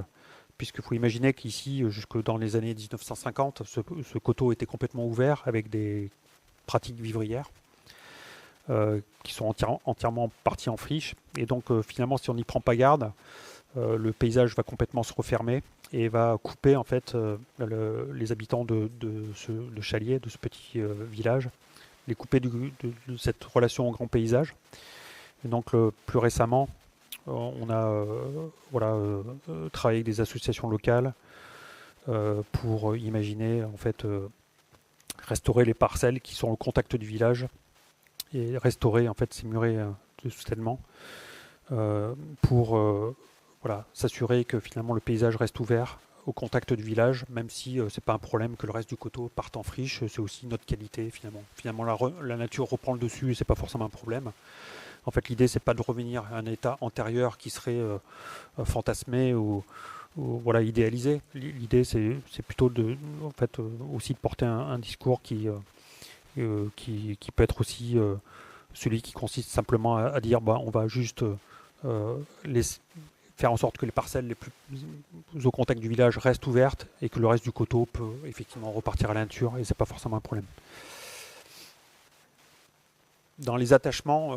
puisqu'il faut imaginer qu'ici, jusque dans les années 1950, ce coteau était complètement ouvert avec des pratiques vivrières qui sont entièrement parties en friche. Et donc, finalement, si on n'y prend pas garde, le paysage va complètement se refermer et va couper en fait les habitants de Chalier, de ce petit village, les couper de cette relation au grand paysage. Et donc plus récemment, on a travaillé avec des associations locales pour imaginer en fait restaurer les parcelles qui sont au contact du village, et restaurer en fait ces murets de soutènement pour voilà, s'assurer que finalement le paysage reste ouvert au contact du village, même si c'est pas un problème que le reste du coteau parte en friche, c'est aussi notre qualité finalement. Finalement la nature reprend le dessus et c'est pas forcément un problème. En fait l'idée c'est pas de revenir à un état antérieur qui serait fantasmé ou voilà, idéalisé. L'idée c'est plutôt en fait, aussi de porter un discours qui peut être aussi celui qui consiste simplement à dire on va juste faire en sorte que les parcelles les plus au contact du village restent ouvertes et que le reste du coteau peut effectivement repartir à la nature et c'est pas forcément un problème. Dans les attachements,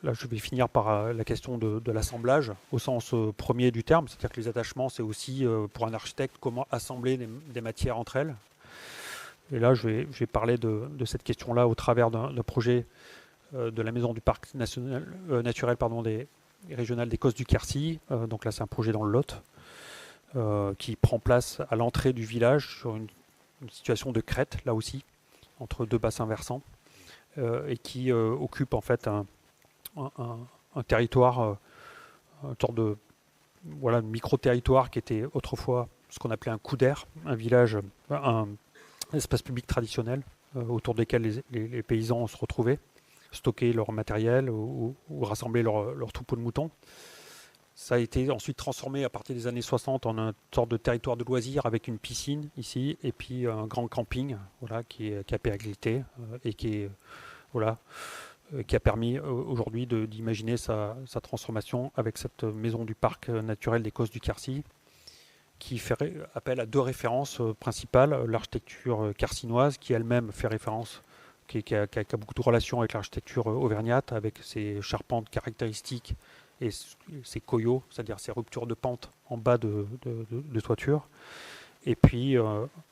là je vais finir par la question de l'assemblage au sens premier du terme, c'est-à-dire que les attachements c'est aussi pour un architecte comment assembler des matières entre elles. Et là je vais parler de cette question-là au travers d'un projet de la maison du parc naturel régional des Cosses du Quercy. Donc là c'est un projet dans le Lot qui prend place à l'entrée du village sur une situation de crête là aussi entre deux bassins versants et qui occupe en fait un territoire, une sorte de micro-territoire qui était autrefois ce qu'on appelait un coup d'air, un village, un espace public traditionnel autour desquels les paysans se retrouvaient, stocker leur matériel ou rassembler leur troupeau de moutons. Ça a été ensuite transformé à partir des années 60 en une sorte de territoire de loisirs avec une piscine ici et puis un grand camping qui a périclité et qui a permis aujourd'hui d'imaginer sa transformation avec cette maison du parc naturel des Cosses du Quercy qui fait appel à deux références principales, l'architecture quercinoise qui elle-même fait référence, qui a beaucoup de relations avec l'architecture auvergnate, avec ses charpentes caractéristiques et ses coyots, c'est-à-dire ses ruptures de pente en bas de toiture. Et puis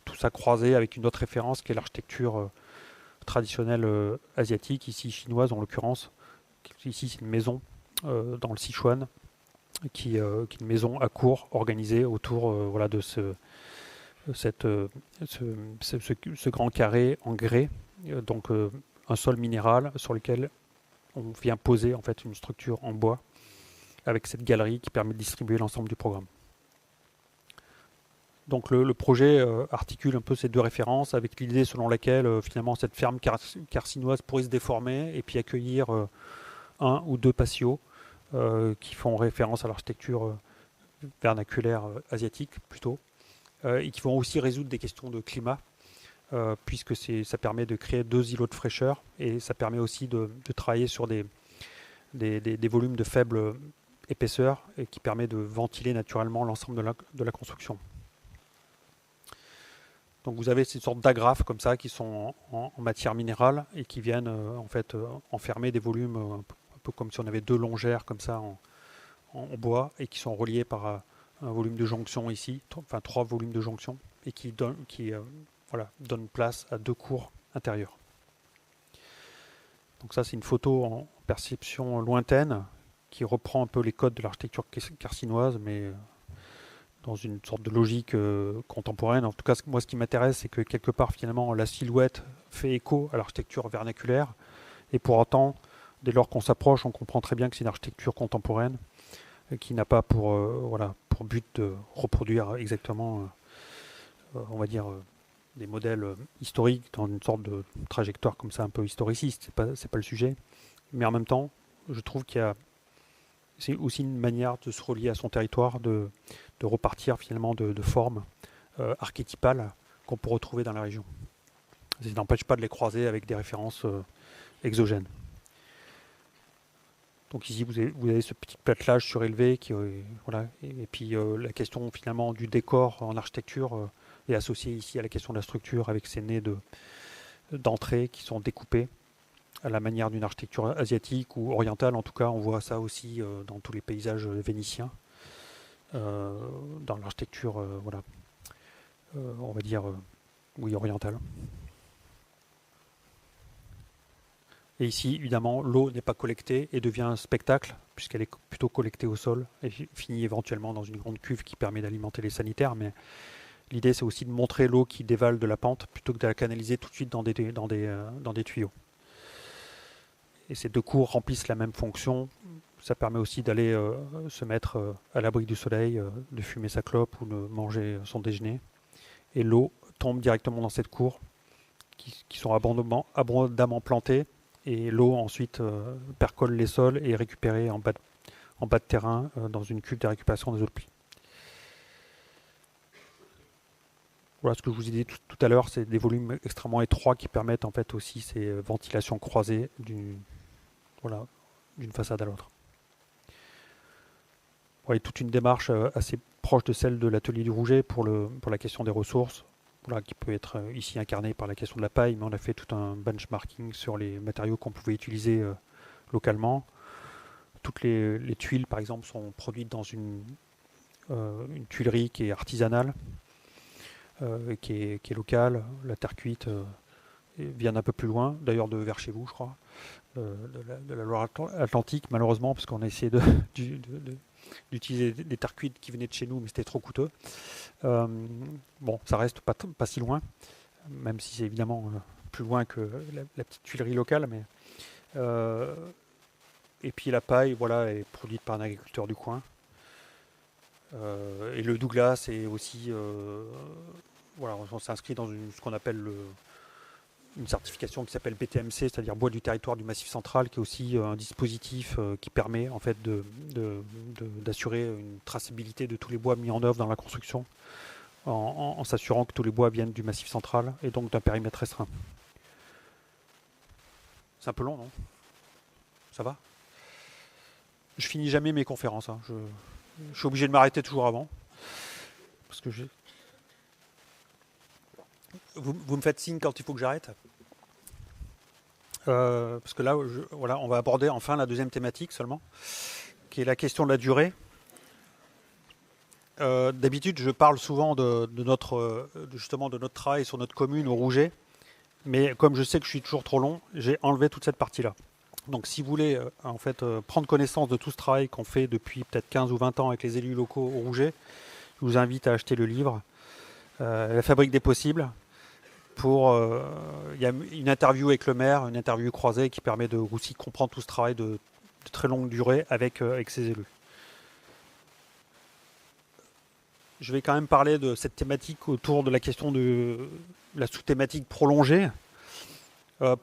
tout ça croisé avec une autre référence qui est l'architecture traditionnelle asiatique, ici chinoise en l'occurrence. Ici c'est une maison dans le Sichuan, qui est une maison à cour organisée autour de ce grand carré en grès, donc un sol minéral sur lequel on vient poser en fait une structure en bois avec cette galerie qui permet de distribuer l'ensemble du programme. Donc le projet articule un peu ces deux références avec l'idée selon laquelle finalement cette ferme quercinoise pourrait se déformer et puis accueillir un ou deux patios qui font référence à l'architecture vernaculaire asiatique plutôt, et qui vont aussi résoudre des questions de climat, puisque ça permet de créer deux îlots de fraîcheur, et ça permet aussi de travailler sur des volumes de faible épaisseur, et qui permet de ventiler naturellement l'ensemble de la construction. Donc vous avez ces sortes d'agrafes comme ça qui sont en matière minérale et qui viennent en fait enfermer des volumes un peu comme si on avait deux longères comme ça en bois et qui sont reliés par un volume de jonction ici, enfin 3 volumes de jonction et qui donnent place à 2 cours intérieurs. Donc ça c'est une photo en perception lointaine qui reprend un peu les codes de l'architecture quercinoise mais dans une sorte de logique contemporaine. En tout cas moi ce qui m'intéresse c'est que quelque part finalement la silhouette fait écho à l'architecture vernaculaire et pour autant dès lors qu'on s'approche, on comprend très bien que c'est une architecture contemporaine qui n'a pas pour but de reproduire exactement, on va dire, des modèles historiques dans une sorte de trajectoire comme ça un peu historiciste. C'est pas le sujet. Mais en même temps, je trouve c'est aussi une manière de se relier à son territoire, de repartir finalement de formes archétypales qu'on peut retrouver dans la région. Ça n'empêche pas de les croiser avec des références exogènes. Donc ici vous avez ce petit platelage surélevé et puis la question finalement du décor en architecture est associée ici à la question de la structure avec ces nez d'entrée qui sont découpés à la manière d'une architecture asiatique ou orientale. En tout cas on voit ça aussi dans tous les paysages vénitiens, dans l'architecture on va dire orientale. Et ici, évidemment, l'eau n'est pas collectée et devient un spectacle, puisqu'elle est plutôt collectée au sol et finit éventuellement dans une grande cuve qui permet d'alimenter les sanitaires. Mais l'idée, c'est aussi de montrer l'eau qui dévale de la pente plutôt que de la canaliser tout de suite dans des tuyaux. Et ces deux cours remplissent la même fonction, Ça permet aussi d'aller se mettre à l'abri du soleil, de fumer sa clope ou de manger son déjeuner. Et l'eau tombe directement dans cette cour qui sont abondamment plantées. Et l'eau ensuite percole les sols et est récupérée en bas de terrain dans une cuve de récupération des eaux de pluie. Voilà ce que je vous ai dit tout à l'heure, c'est des volumes extrêmement étroits qui permettent en fait aussi ces ventilations croisées d'une façade à l'autre. Voilà, toute une démarche assez proche de celle de l'atelier du Rouget pour la question des ressources, qui peut être ici incarnée par la question de la paille, mais on a fait tout un benchmarking sur les matériaux qu'on pouvait utiliser localement. Toutes les tuiles, par exemple, sont produites dans une tuilerie qui est artisanale, qui est locale. La terre cuite vient d'un peu plus loin, d'ailleurs de vers chez vous, je crois, de la Loire-Atlantique, malheureusement, parce qu'on a essayé d'utiliser des terres cuites qui venaient de chez nous, mais c'était trop coûteux. Bon, ça reste pas si loin, même si c'est évidemment plus loin que la petite tuilerie locale. Mais, et puis la paille, voilà, est produite par un agriculteur du coin. Et le Douglas est aussi, voilà, on s'inscrit dans ce qu'on appelle une certification qui s'appelle BTMC, c'est-à-dire Bois du territoire du Massif central, qui est aussi un dispositif qui permet en fait d'assurer une traçabilité de tous les bois mis en œuvre dans la construction, en s'assurant que tous les bois viennent du Massif central et donc d'un périmètre restreint. C'est un peu long, non? Ça va? Je finis jamais mes conférences, hein. Je suis obligé de m'arrêter toujours avant. Parce que vous me faites signe quand il faut que j'arrête. Parce que là, voilà, on va aborder enfin la deuxième thématique seulement, qui est la question de la durée. D'habitude, je parle souvent justement de notre travail sur notre commune au Rouget, mais comme je sais que je suis toujours trop long, j'ai enlevé toute cette partie-là. Donc si vous voulez en fait prendre connaissance de tout ce travail qu'on fait depuis peut-être 15 ou 20 ans avec les élus locaux au Rouget, je vous invite à acheter le livre La fabrique des possibles. Il y a une interview avec le maire, une interview croisée qui permet de aussi comprendre tout ce travail de très longue durée avec ces élus. Je vais quand même parler de cette thématique autour de la question de la sous-thématique prolongée.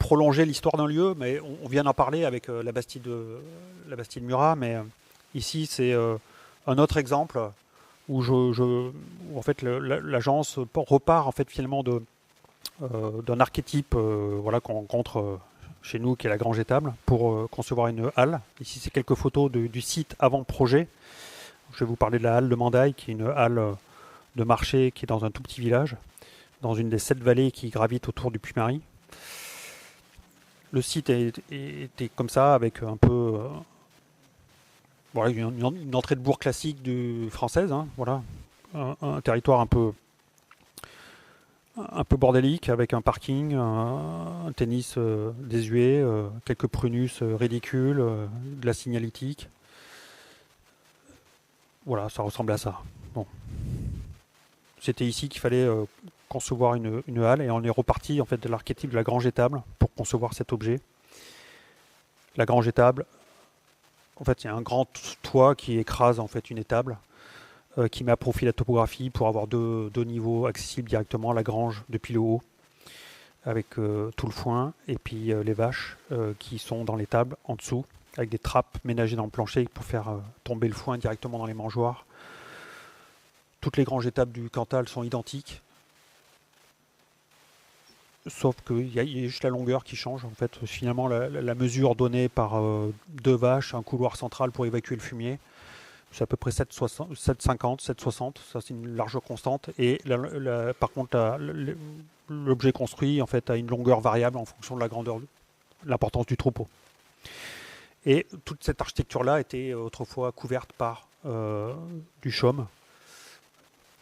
Prolonger l'histoire d'un lieu, mais on vient d'en parler avec la Bastille de Murat, mais ici c'est un autre exemple où en fait l'agence repart en fait finalement d'un archétype voilà, qu'on rencontre chez nous, qui est la grange étable, pour concevoir une halle. Ici c'est quelques photos du site avant projet. Je vais vous parler de la halle de Mandaille, qui est une halle de marché qui est dans un tout petit village, dans une des 7 vallées qui gravitent autour du Puy-Marie. Le site était comme ça, avec un peu voilà, une entrée de bourg classique française, hein, voilà, un territoire un peu bordélique, avec un parking, un tennis désuet, quelques prunus ridicules, de la signalétique. Voilà, ça ressemble à ça. Bon. C'était ici qu'il fallait concevoir une halle, et on est reparti en fait de l'archétype de la grange étable pour concevoir cet objet. La grange étable, en fait, il y a un grand toit qui écrase en fait une étable, qui met à profit la topographie pour avoir deux niveaux accessibles directement à la grange depuis le haut, avec tout le foin, et puis les vaches qui sont dans l'étable en dessous, avec des trappes ménagées dans le plancher pour faire tomber le foin directement dans les mangeoires. Toutes les granges étables du Cantal sont identiques, sauf qu'il y a juste la longueur qui change. En fait, finalement, la mesure donnée par 2 vaches, un couloir central pour évacuer le fumier, c'est à peu près 7,50, 7,60, ça c'est une large constante. Et par contre, l'objet construit en fait a une longueur variable en fonction de la grandeur, l'importance du troupeau. Et toute cette architecture-là était autrefois couverte par du chaume.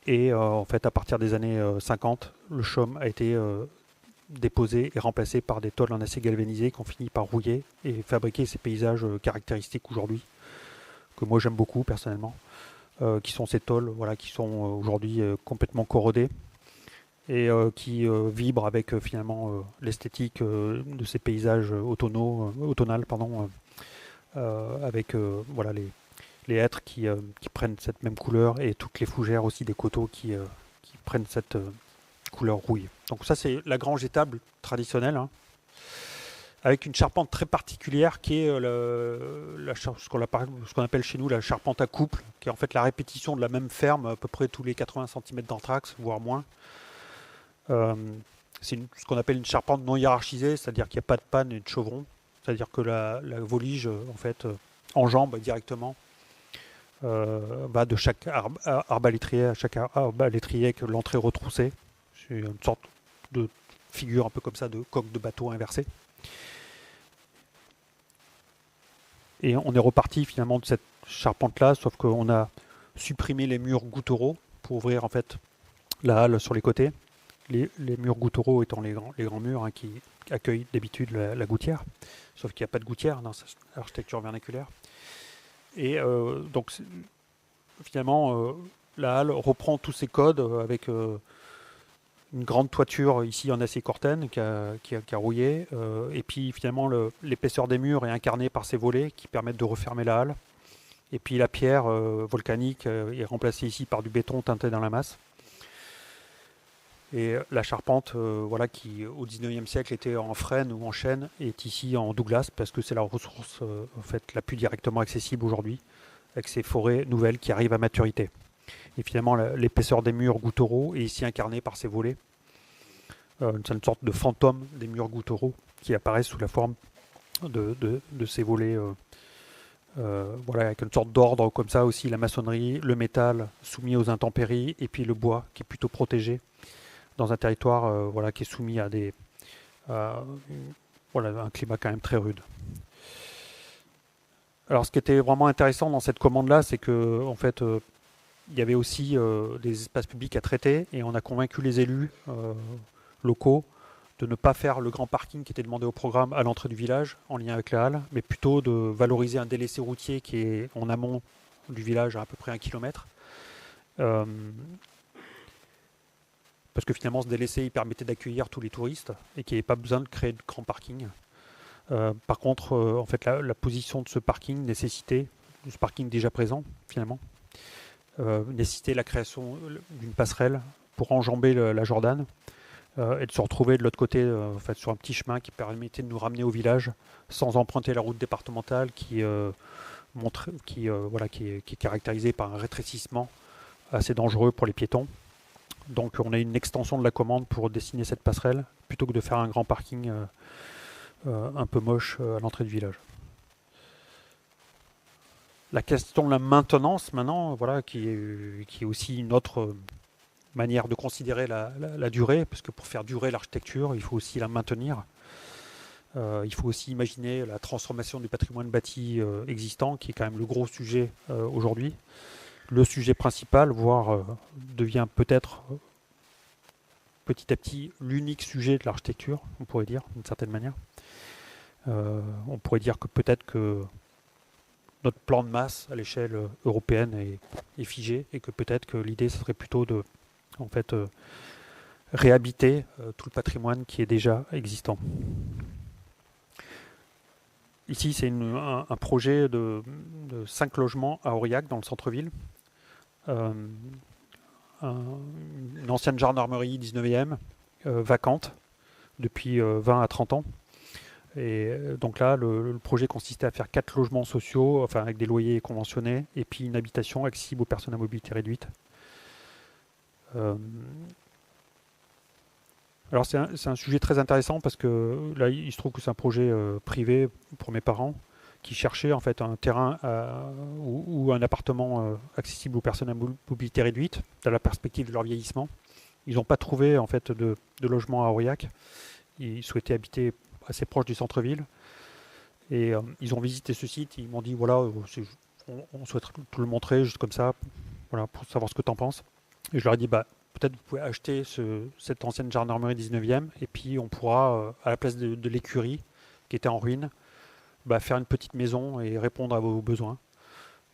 Et en fait, à partir des années 50, le chaume a été déposé et remplacé par des tôles en acier galvanisé qui ont fini par rouiller et fabriquer ces paysages caractéristiques aujourd'hui, que moi j'aime beaucoup personnellement, qui sont ces tôles voilà, qui sont aujourd'hui complètement corrodées et qui vibrent avec finalement l'esthétique de ces paysages automnales avec voilà, les hêtres qui prennent cette même couleur et toutes les fougères aussi des coteaux qui prennent cette couleur rouille. Donc ça c'est la grange étable traditionnelle, hein, avec une charpente très particulière qui est ce qu'on appelle chez nous la charpente à couple, qui est en fait la répétition de la même ferme à peu près tous les 80 cm d'anthrax, voire moins. C'est ce qu'on appelle une charpente non hiérarchisée, c'est-à-dire qu'il n'y a pas de panne et de chevron, c'est-à-dire que la volige en fait enjambe directement, va de chaque arbre à l'étrier à chaque arbre à l'étrier avec l'entrée retroussée. C'est une sorte de figure un peu comme ça de coque de bateau inversée. Et on est reparti finalement de cette charpente-là, sauf qu'on a supprimé les murs gouttereaux pour ouvrir en fait la halle sur les côtés. Les murs gouttereaux étant les grands murs, hein, qui accueillent d'habitude la gouttière, sauf qu'il n'y a pas de gouttière dans cette architecture vernaculaire. Et donc finalement, la halle reprend tous ces codes avec une grande toiture ici en acier corten qui a rouillé, et puis finalement l'épaisseur des murs est incarnée par ces volets qui permettent de refermer la halle, et puis la pierre volcanique est remplacée ici par du béton teinté dans la masse, et la charpente voilà, qui au 19e siècle était en frêne ou en chêne est ici en Douglas parce que c'est la ressource en fait, la plus directement accessible aujourd'hui avec ces forêts nouvelles qui arrivent à maturité. Et finalement, l'épaisseur des murs gouttereaux est ici incarnée par ces volets. C'est une sorte de fantôme des murs gouttereaux qui apparaissent sous la forme de ces volets. Voilà, avec une sorte d'ordre comme ça aussi, la maçonnerie, le métal soumis aux intempéries, et puis le bois qui est plutôt protégé dans un territoire voilà, qui est soumis à voilà, un climat quand même très rude. Alors ce qui était vraiment intéressant dans cette commande-là, c'est que en fait, il y avait aussi des espaces publics à traiter, et on a convaincu les élus locaux de ne pas faire le grand parking qui était demandé au programme à l'entrée du village en lien avec la halle, mais plutôt de valoriser un délaissé routier qui est en amont du village à peu près 1 km. Parce que finalement ce délaissé il permettait d'accueillir tous les touristes et qu'il n'y avait pas besoin de créer de grand parking. Par contre, en fait, la position de ce parking nécessitait, de ce parking déjà présent finalement, nécessitait la création d'une passerelle pour enjamber la Jordanne, et de se retrouver de l'autre côté en fait, sur un petit chemin qui permettait de nous ramener au village sans emprunter la route départementale qui est caractérisée par un rétrécissement assez dangereux pour les piétons. Donc on a une extension de la commande pour dessiner cette passerelle plutôt que de faire un grand parking un peu moche à l'entrée du village. La question de la maintenance maintenant, voilà, qui est aussi une autre manière de considérer la durée, parce que pour faire durer l'architecture, il faut aussi la maintenir. Il faut aussi imaginer la transformation du patrimoine bâti existant, qui est quand même le gros sujet aujourd'hui. Le sujet principal, voire devient peut-être petit à petit l'unique sujet de l'architecture, on pourrait dire, d'une certaine manière. On pourrait dire que peut-être que notre plan de masse à l'échelle européenne est figé, et que peut-être que l'idée ce serait plutôt de en fait, réhabiter tout le patrimoine qui est déjà existant. Ici, c'est un projet de 5 logements à Aurillac, dans le centre-ville. Une ancienne gendarmerie 19e, vacante, depuis 20 à 30 ans. Et donc là, le projet consistait à faire 4 logements sociaux, enfin avec des loyers conventionnés, et puis une habitation accessible aux personnes à mobilité réduite. Alors c'est un sujet très intéressant parce que là il se trouve que c'est un projet privé pour mes parents qui cherchaient en fait un terrain ou un appartement accessible aux personnes à mobilité réduite dans la perspective de leur vieillissement. Ils n'ont pas trouvé en fait de logement à Aurillac. Ils souhaitaient habiter assez proche du centre-ville et ils ont visité ce site. Ils m'ont dit voilà, on souhaiterait tout le montrer juste comme ça, voilà, pour savoir ce que tu en penses. Et je leur ai dit, peut-être vous pouvez acheter cette ancienne gendarmerie 19e, et puis on pourra, à la place de l'écurie qui était en ruine, faire une petite maison et répondre à vos besoins.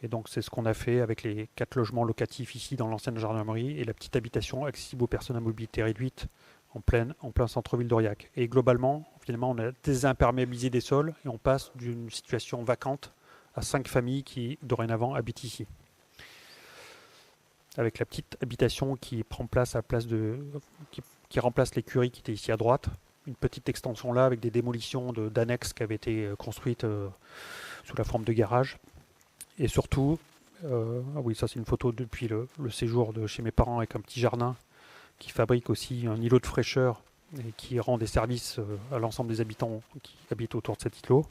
Et donc c'est ce qu'on a fait avec les 4 logements locatifs ici dans l'ancienne gendarmerie et la petite habitation accessible aux personnes à mobilité réduite en plein centre-ville d'Aurillac. Et globalement, finalement, on a désimperméabilisé des sols et on passe d'une situation vacante à 5 familles qui dorénavant habitent ici. Avec la petite habitation qui prend place qui remplace l'écurie qui était ici à droite. Une petite extension là avec des démolitions d'annexes qui avaient été construites sous la forme de garage. Et surtout, ah oui, ça c'est une photo depuis le séjour de chez mes parents avec un petit jardin qui fabrique aussi un îlot de fraîcheur et qui rend des services à l'ensemble des habitants qui habitent autour de cet îlot.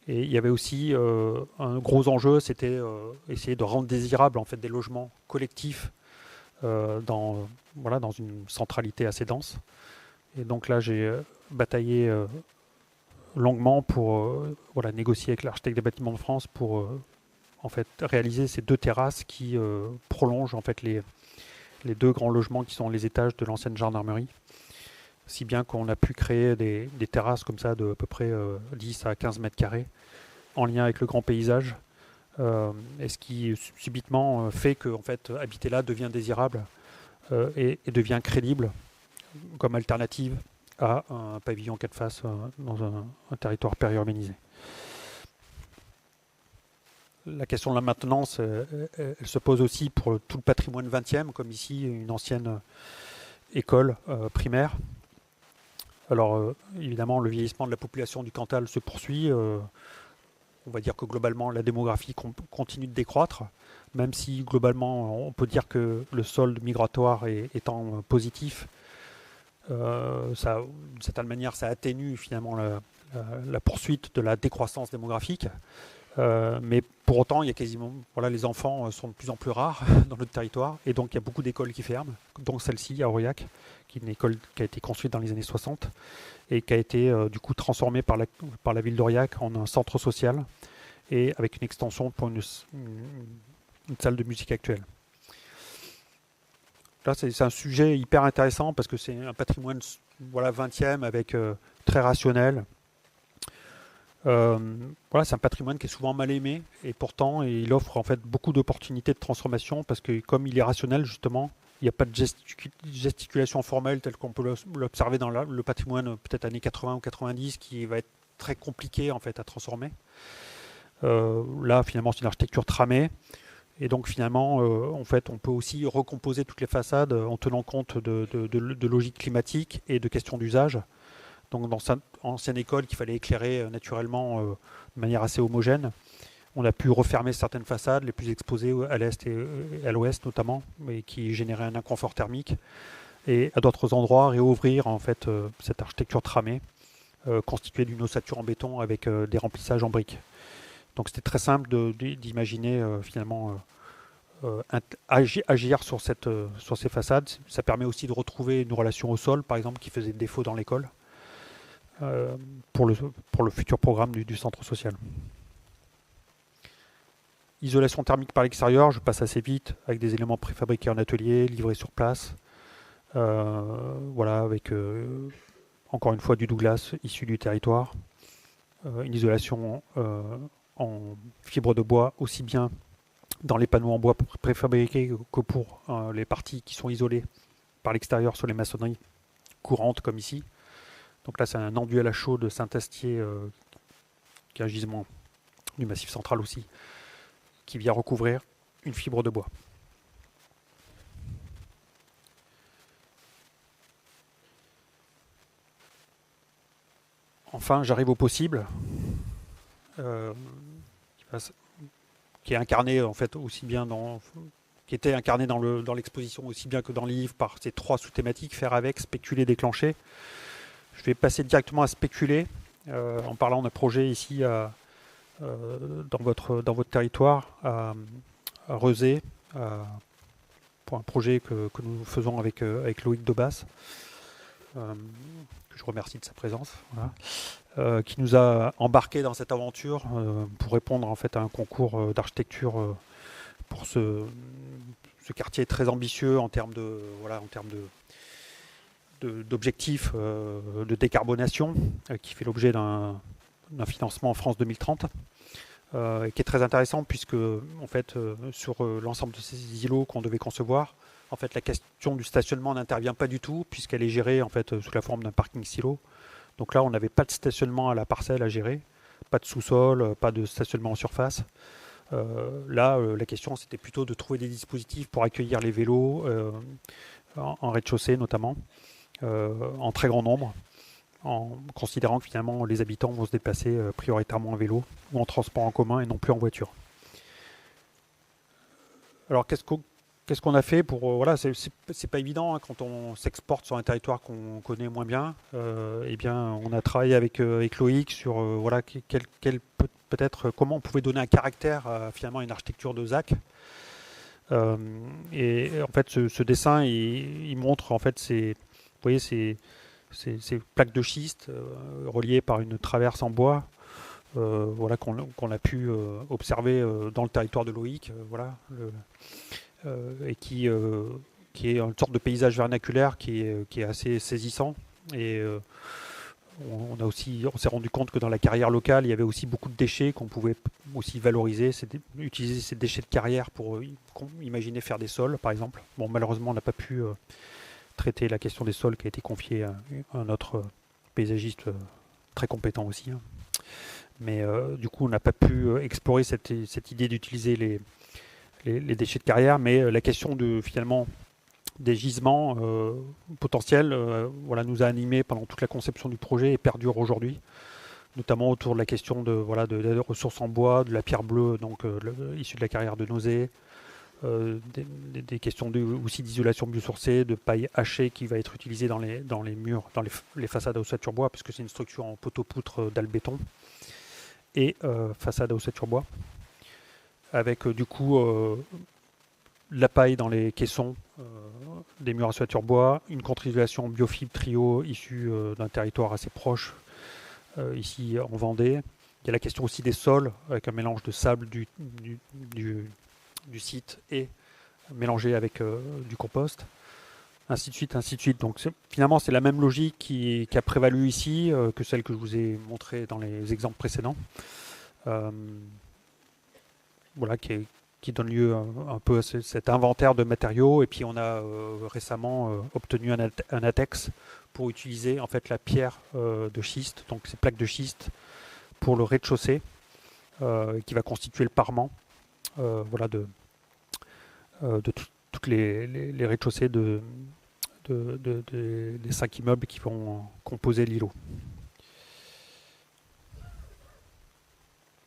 Et il y avait aussi un gros enjeu, c'était essayer de rendre désirables en fait des logements collectifs dans une centralité assez dense. Et donc là, j'ai bataillé longuement pour négocier avec l'architecte des bâtiments de France pour en fait réaliser ces 2 terrasses qui prolongent en fait les 2 grands logements qui sont les étages de l'ancienne gendarmerie. Si bien qu'on a pu créer des terrasses comme ça de à peu près 10 à 15 mètres carrés en lien avec le grand paysage. Et ce qui subitement fait que en fait, habiter là devient désirable et devient crédible comme alternative à un pavillon 4 faces dans un territoire périurbanisé. La question de la maintenance, elle se pose aussi pour tout le patrimoine 20e, comme ici, une ancienne école primaire. Alors, évidemment, le vieillissement de la population du Cantal se poursuit. On va dire que globalement, la démographie continue de décroître, même si globalement, on peut dire que le solde migratoire étant positif, d'une certaine manière, ça atténue finalement la poursuite de la décroissance démographique. Mais pour autant, il y a quasiment, les enfants sont de plus en plus rares dans notre territoire, et donc il y a beaucoup d'écoles qui ferment, dont celle-ci à Aurillac, qui est une école qui a été construite dans les années 60 et qui a été du coup transformée par la ville d'Aurillac en un centre social et avec une extension pour une salle de musique actuelle. Là, c'est un sujet hyper intéressant parce que c'est un patrimoine 20e avec très rationnel. C'est un patrimoine qui est souvent mal aimé et pourtant il offre en fait beaucoup d'opportunités de transformation parce que comme il est rationnel justement, il n'y a pas de gesticulation formelle telle qu'on peut l'observer dans le patrimoine peut-être années 80 ou 90 qui va être très compliqué en fait à transformer. Là finalement c'est une architecture tramée et donc finalement en fait on peut aussi recomposer toutes les façades en tenant compte de logique climatique et de questions d'usage. Donc dans cette ancienne école qu'il fallait éclairer naturellement de manière assez homogène, on a pu refermer certaines façades, les plus exposées à l'est et à l'ouest notamment, mais qui généraient un inconfort thermique, et à d'autres endroits réouvrir en fait cette architecture tramée, constituée d'une ossature en béton avec des remplissages en briques. Donc c'était très simple d'imaginer finalement agir sur ces façades. Ça permet aussi de retrouver une relation au sol, par exemple, qui faisait défaut dans l'école. Pour le futur programme du centre social. Isolation thermique par l'extérieur, je passe assez vite, avec des éléments préfabriqués en atelier, livrés sur place. Avec encore une fois du Douglas issu du territoire. Une isolation en fibre de bois, aussi bien dans les panneaux en bois préfabriqués que pour les parties qui sont isolées par l'extérieur sur les maçonneries courantes comme ici. Donc là, c'est un enduit à la chaux de Saint-Astier, qui est un gisement du Massif central aussi, qui vient recouvrir une fibre de bois. Enfin, j'arrive au possible, qui est incarné en fait aussi bien qui était incarné dans l'exposition aussi bien que dans le livre par ces 3 sous-thématiques, faire avec, spéculer, déclencher. Je vais passer directement à spéculer en parlant d'un projet ici dans votre territoire à Rezé pour un projet que nous faisons avec Loïc Dobas, que je remercie de sa présence, qui nous a embarqués dans cette aventure pour répondre en fait à un concours d'architecture pour ce quartier très ambitieux en termes d'objectifs de décarbonation qui fait l'objet d'un financement en France 2030 qui est très intéressant puisque en fait sur l'ensemble de ces îlots qu'on devait concevoir, en fait la question du stationnement n'intervient pas du tout puisqu'elle est gérée en fait sous la forme d'un parking silo. Donc là on n'avait pas de stationnement à la parcelle à gérer. pas de sous-sol, pas de stationnement en surface. Là, la question, c'était plutôt de trouver des dispositifs pour accueillir les vélos, en rez-de-chaussée notamment, en très grand nombre, en considérant que finalement les habitants vont se déplacer prioritairement en vélo ou en transport en commun et non plus en voiture. Alors qu'est-ce qu'on a fait pour... voilà, c'est pas évident hein, quand on s'exporte sur un territoire qu'on connaît moins bien. Eh bien, on a travaillé avec Loïc sur voilà, peut-être comment on pouvait donner un caractère finalement à une architecture de ZAC. Et en fait, ce dessin, il montre en fait vous voyez, ces plaques de schiste reliées par une traverse en bois. Voilà, qu'on a pu observer dans le territoire de Loïc, voilà, et qui est une sorte de paysage vernaculaire qui est assez saisissant. Et on s'est rendu compte que dans la carrière locale, il y avait aussi beaucoup de déchets qu'on pouvait aussi valoriser, utiliser ces déchets de carrière pour imaginer faire des sols, par exemple. Bon, malheureusement, on n'a pas pu traiter la question des sols qui a été confiée à un autre paysagiste très compétent aussi. Hein. Mais du coup, on n'a pas pu explorer cette idée d'utiliser les déchets de carrière, mais la question finalement des gisements potentiels voilà, nous a animés pendant toute la conception du projet et perdure aujourd'hui, notamment autour de la question de ressources en bois, de la pierre bleue donc issue de la carrière de Nozay, des questions aussi d'isolation biosourcée, de paille hachée qui va être utilisée dans les murs, dans les façades à ossature bois, parce que c'est une structure en poteau-poutre dalle béton et façade à ossature bois, avec du coup la paille dans les caissons des murs à ossature bois, une contre-isolation biofibre trio issue d'un territoire assez proche, ici en Vendée. Il y a la question aussi des sols, avec un mélange de sable du site et mélangé avec du compost, ainsi de suite, ainsi de suite. Donc finalement, c'est la même logique qui a prévalu ici que celle que je vous ai montrée dans les exemples précédents. Voilà, qui donne lieu un peu à cet inventaire de matériaux. Et puis on a récemment obtenu un ATEX pour utiliser en fait la pierre de schiste, donc ces plaques de schiste pour le rez-de-chaussée, qui va constituer le parement voilà, de toutes les rez-de-chaussée des 5 immeubles qui vont composer l'îlot.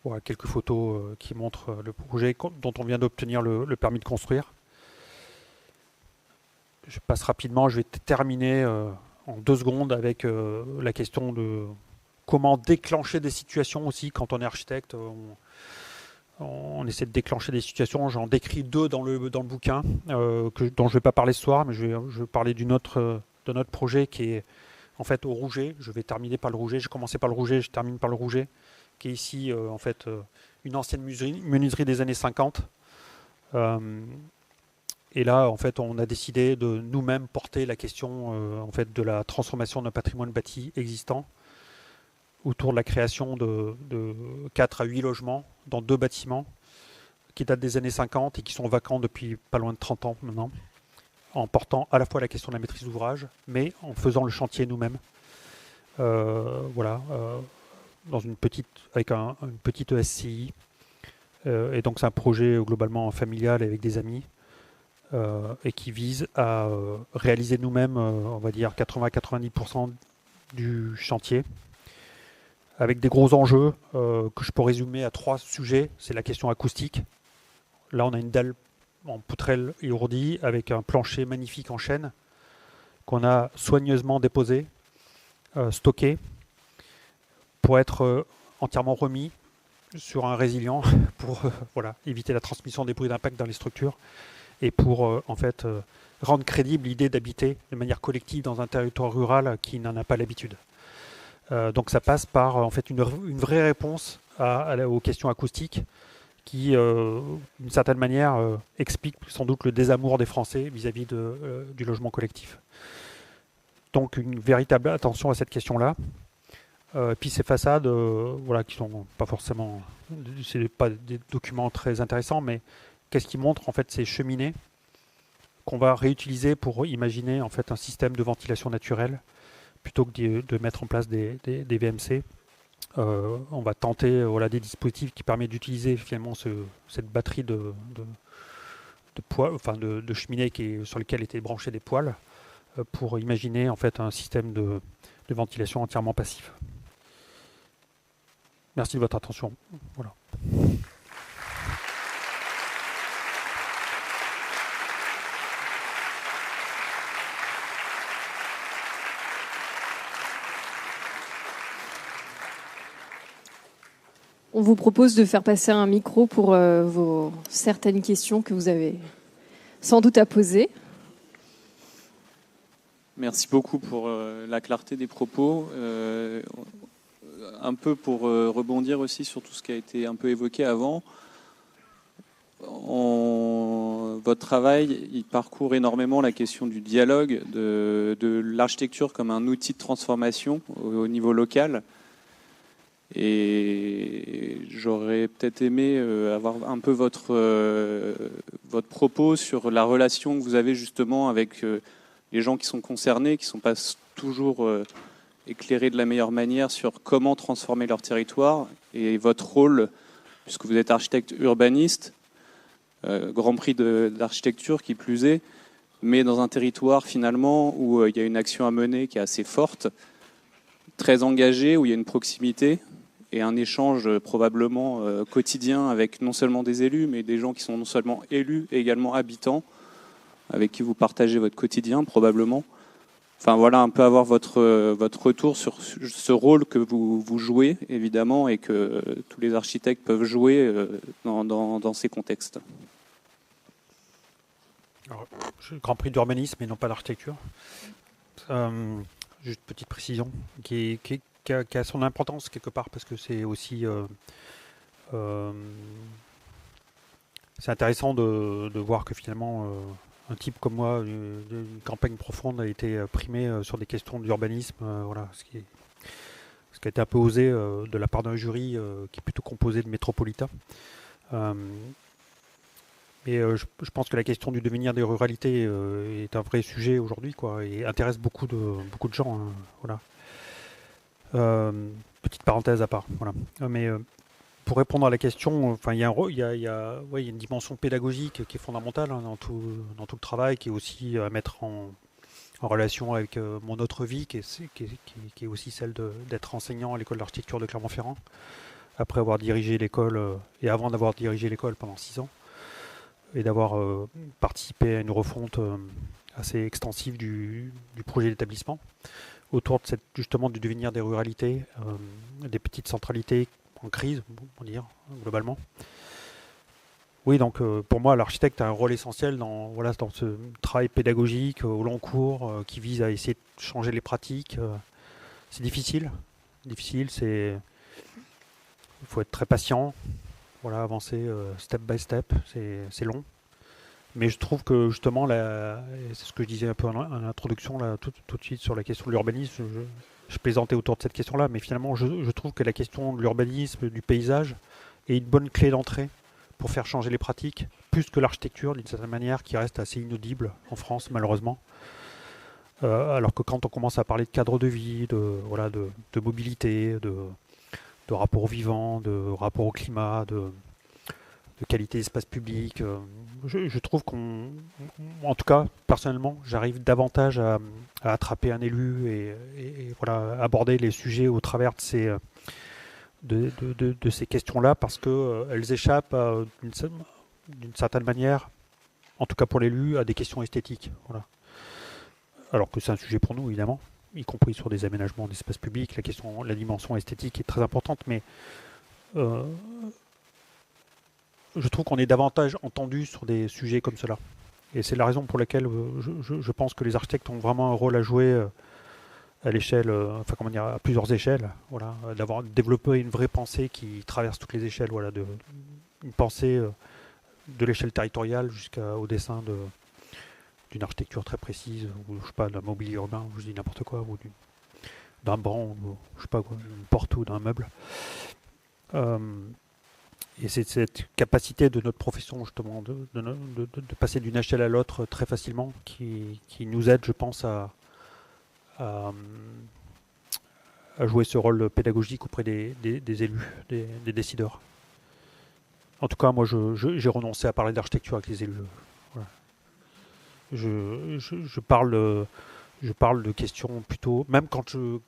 Voilà, quelques photos qui montrent le projet dont on vient d'obtenir le permis de construire. Je passe rapidement, je vais terminer en 2 secondes avec la question de comment déclencher des situations aussi quand on est architecte. On essaie de déclencher des situations, j'en décris 2 dans le bouquin, dont je ne vais pas parler ce soir, mais je vais parler de notre projet qui est en fait au Rouget. Je vais terminer par le Rouget, j'ai commencé par le Rouget, je termine par le Rouget, qui est ici en fait une ancienne menuiserie des années 50. Et là, en fait, on a décidé de nous-mêmes porter la question en fait, de la transformation d'un patrimoine bâti existant autour de la création de 4 à 8 logements dans 2 bâtiments qui datent des années 50 et qui sont vacants depuis pas loin de 30 ans maintenant, en portant à la fois la question de la maîtrise d'ouvrage, mais en faisant le chantier nous-mêmes. Voilà. Avec une petite ESCI. Et donc c'est un projet globalement familial avec des amis et qui vise à réaliser nous-mêmes, on va dire 80-90% du chantier, avec des gros enjeux que je peux résumer à 3 sujets. C'est la question acoustique. Là on a une dalle en poutrelle et ourdie avec un plancher magnifique en chêne qu'on a soigneusement déposé, stocké, pour être entièrement remis sur un résilient pour voilà, éviter la transmission des bruits d'impact dans les structures et pour en fait rendre crédible l'idée d'habiter de manière collective dans un territoire rural qui n'en a pas l'habitude. Donc ça passe par en fait une vraie réponse aux questions acoustiques qui, d'une certaine manière, explique sans doute le désamour des Français vis-à-vis du logement collectif. Donc une véritable attention à cette question-là. Puis ces façades, voilà, qui sont pas forcément, c'est pas des documents très intéressants, mais qu'est-ce qui montre en fait ces cheminées qu'on va réutiliser pour imaginer en fait un système de ventilation naturelle plutôt que de mettre en place des VMC On va tenter des dispositifs qui permettent d'utiliser finalement cette batterie de poêle, de cheminée sur lequel étaient branchés des poêles pour imaginer en fait un système de ventilation entièrement passif. Merci de votre attention. Voilà. On vous propose de faire passer un micro pour vos certaines questions que vous avez sans doute à poser. Merci beaucoup pour la clarté des propos. Un peu pour rebondir aussi sur tout ce qui a été un peu évoqué avant. Votre travail, il parcourt énormément la question du dialogue, de l'architecture comme un outil de transformation au niveau local. Et j'aurais peut-être aimé avoir un peu votre propos sur la relation que vous avez justement avec les gens qui sont concernés, qui ne sont pas toujours éclairés de la meilleure manière sur comment transformer leur territoire, et votre rôle, puisque vous êtes architecte urbaniste, Grand Prix d'architecture qui plus est, mais dans un territoire finalement où il y a une action à mener qui est assez forte, très engagée, où il y a une proximité et un échange probablement quotidien avec non seulement des élus, mais des gens qui sont non seulement élus et également habitants, avec qui vous partagez votre quotidien probablement. Enfin voilà, un peu avoir votre retour sur ce rôle que vous jouez évidemment et que tous les architectes peuvent jouer dans ces contextes. Alors, je suis Grand Prix d'urbanisme et non pas d'architecture. Juste petite précision qui a son importance quelque part parce que c'est aussi c'est intéressant de voir que finalement un type comme moi, une campagne profonde a été primé sur des questions d'urbanisme, ce qui a été un peu osé de la part d'un jury qui est plutôt composé de métropolitains. Mais je pense que la question du devenir des ruralités est un vrai sujet aujourd'hui, et intéresse beaucoup de gens. Petite parenthèse à part. Voilà. Mais pour répondre à la question, il y a une dimension pédagogique qui est fondamentale dans tout le travail, qui est aussi à mettre en relation avec mon autre vie, qui est aussi celle d'être enseignant à l'école d'architecture de Clermont-Ferrand, après avoir dirigé l'école, et avant d'avoir dirigé l'école pendant 6 ans, et d'avoir participé à une refonte assez extensive du projet d'établissement, autour de justement du devenir des ruralités, des petites centralités en crise, on va dire, globalement. Oui, donc pour moi, l'architecte a un rôle essentiel dans ce travail pédagogique au long cours qui vise à essayer de changer les pratiques. C'est difficile. Il faut être très patient, avancer step by step, c'est long. Mais je trouve que justement, c'est ce que je disais un peu en introduction, là, tout de suite sur la question de l'urbanisme, je plaisantais autour de cette question-là, mais finalement, je trouve que la question de l'urbanisme, du paysage, est une bonne clé d'entrée pour faire changer les pratiques, plus que l'architecture, d'une certaine manière, qui reste assez inaudible en France, malheureusement. Alors que quand on commence à parler de cadre de vie, de mobilité, de rapport au vivant, de rapport au climat, de qualité d'espace public, je trouve en tout cas, personnellement, j'arrive davantage à attraper un élu et aborder les sujets au travers de ces questions-là, parce qu'elles échappent d'une certaine manière, en tout cas pour l'élu, à des questions esthétiques. Alors que c'est un sujet pour nous, évidemment, y compris sur des aménagements d'espace public. La dimension esthétique est très importante, mais je trouve qu'on est davantage entendu sur des sujets comme cela. Et c'est la raison pour laquelle je pense que les architectes ont vraiment un rôle à jouer à l'échelle, à plusieurs échelles. D'avoir développé une vraie pensée qui traverse toutes les échelles. Une pensée de l'échelle territoriale jusqu'au dessin d'une architecture très précise, ou je sais pas, d'un mobilier urbain, ou je dis n'importe quoi, ou d'un banc, ou je sais pas quoi, d'une porte ou d'un meuble. Et c'est cette capacité de notre profession justement de passer d'une échelle à l'autre très facilement qui nous aide, je pense, à à jouer ce rôle pédagogique auprès des élus, des décideurs. En tout cas, moi, j'ai renoncé à parler d'architecture avec les élus. Voilà. Je parle de questions plutôt, même quand je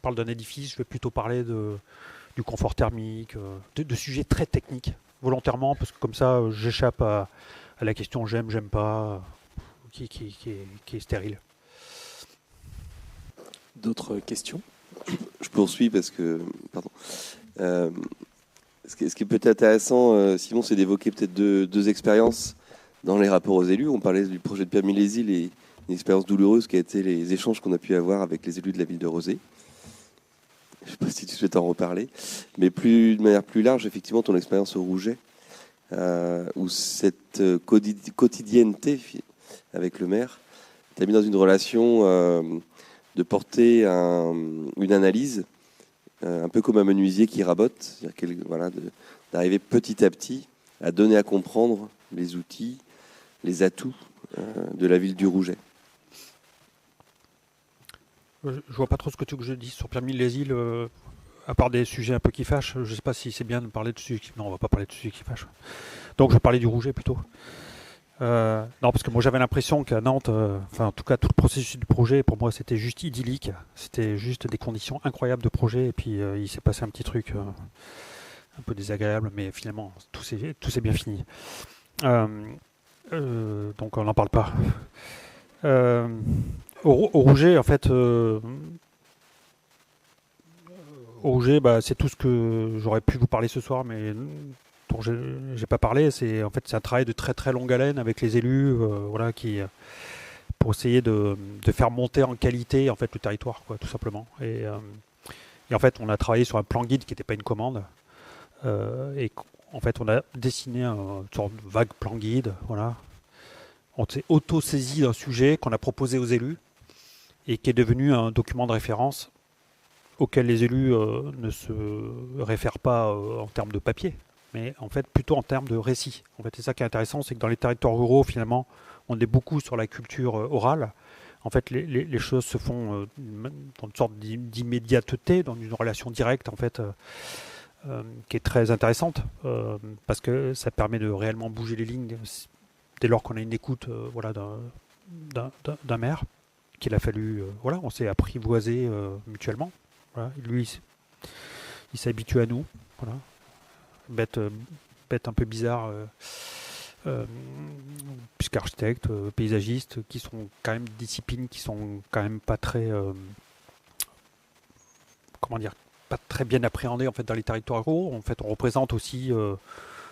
parle d'un édifice, je vais plutôt parler du confort thermique, de sujets très techniques, volontairement, parce que comme ça, j'échappe à la question j'aime pas, qui est stérile. D'autres questions ? Je poursuis parce que, pardon. Ce qui est peut-être intéressant, Simon, c'est d'évoquer peut-être deux expériences dans les rapports aux élus. On parlait du projet de Pierre Millésile et une expérience douloureuse qui a été les échanges qu'on a pu avoir avec les élus de la ville de Rezé. Je ne sais pas si tu souhaites en reparler, mais de manière plus large, effectivement, ton expérience au Rouget, où cette quotidienneté avec le maire t'a mis dans une relation de porter une analyse, un peu comme un menuisier qui rabote, c'est-à-dire d'arriver petit à petit à donner à comprendre les outils, les atouts de la ville du Rouget. Je vois pas trop ce que tu veux que je dise sur Pierre Millésile, à part des sujets un peu qui fâchent. Je sais pas si c'est bien de parler de sujets qui... Non, on va pas parler de sujets qui fâchent. Donc je vais parler du Rouget plutôt. Non, parce que moi j'avais l'impression qu'à Nantes, en tout cas tout le processus du projet, pour moi c'était juste idyllique. C'était juste des conditions incroyables de projet, et puis il s'est passé un petit truc un peu désagréable, mais finalement tout s'est bien fini. Donc on n'en parle pas. Au Rouget, en fait, au Rouget, c'est tout ce que j'aurais pu vous parler ce soir, mais dont j'ai pas parlé. C'est un travail de très très longue haleine avec les élus, pour essayer de faire monter en qualité en fait le territoire, quoi, tout simplement. Et en fait, on a travaillé sur un plan guide qui n'était pas une commande, et en fait, on a dessiné une sorte de vague plan guide, voilà. On s'est auto-saisi d'un sujet qu'on a proposé aux élus et qui est devenu un document de référence auquel les élus ne se réfèrent pas en termes de papier, mais en fait plutôt en termes de récit. En fait, c'est ça qui est intéressant, c'est que dans les territoires ruraux, finalement, on est beaucoup sur la culture orale. En fait, les choses se font dans une sorte d'immédiateté, dans une relation directe, en fait, qui est très intéressante, parce que ça permet de réellement bouger les lignes dès lors qu'on a une écoute d'un maire qu'il a fallu, on s'est apprivoisé mutuellement. Voilà. Lui, il s'est habitué à nous. Voilà. Bête un peu bizarre, puisqu'architectes, paysagistes, qui sont quand même disciplines qui sont quand même pas très, pas très bien appréhendées en fait dans les territoires ruraux. En fait, on représente aussi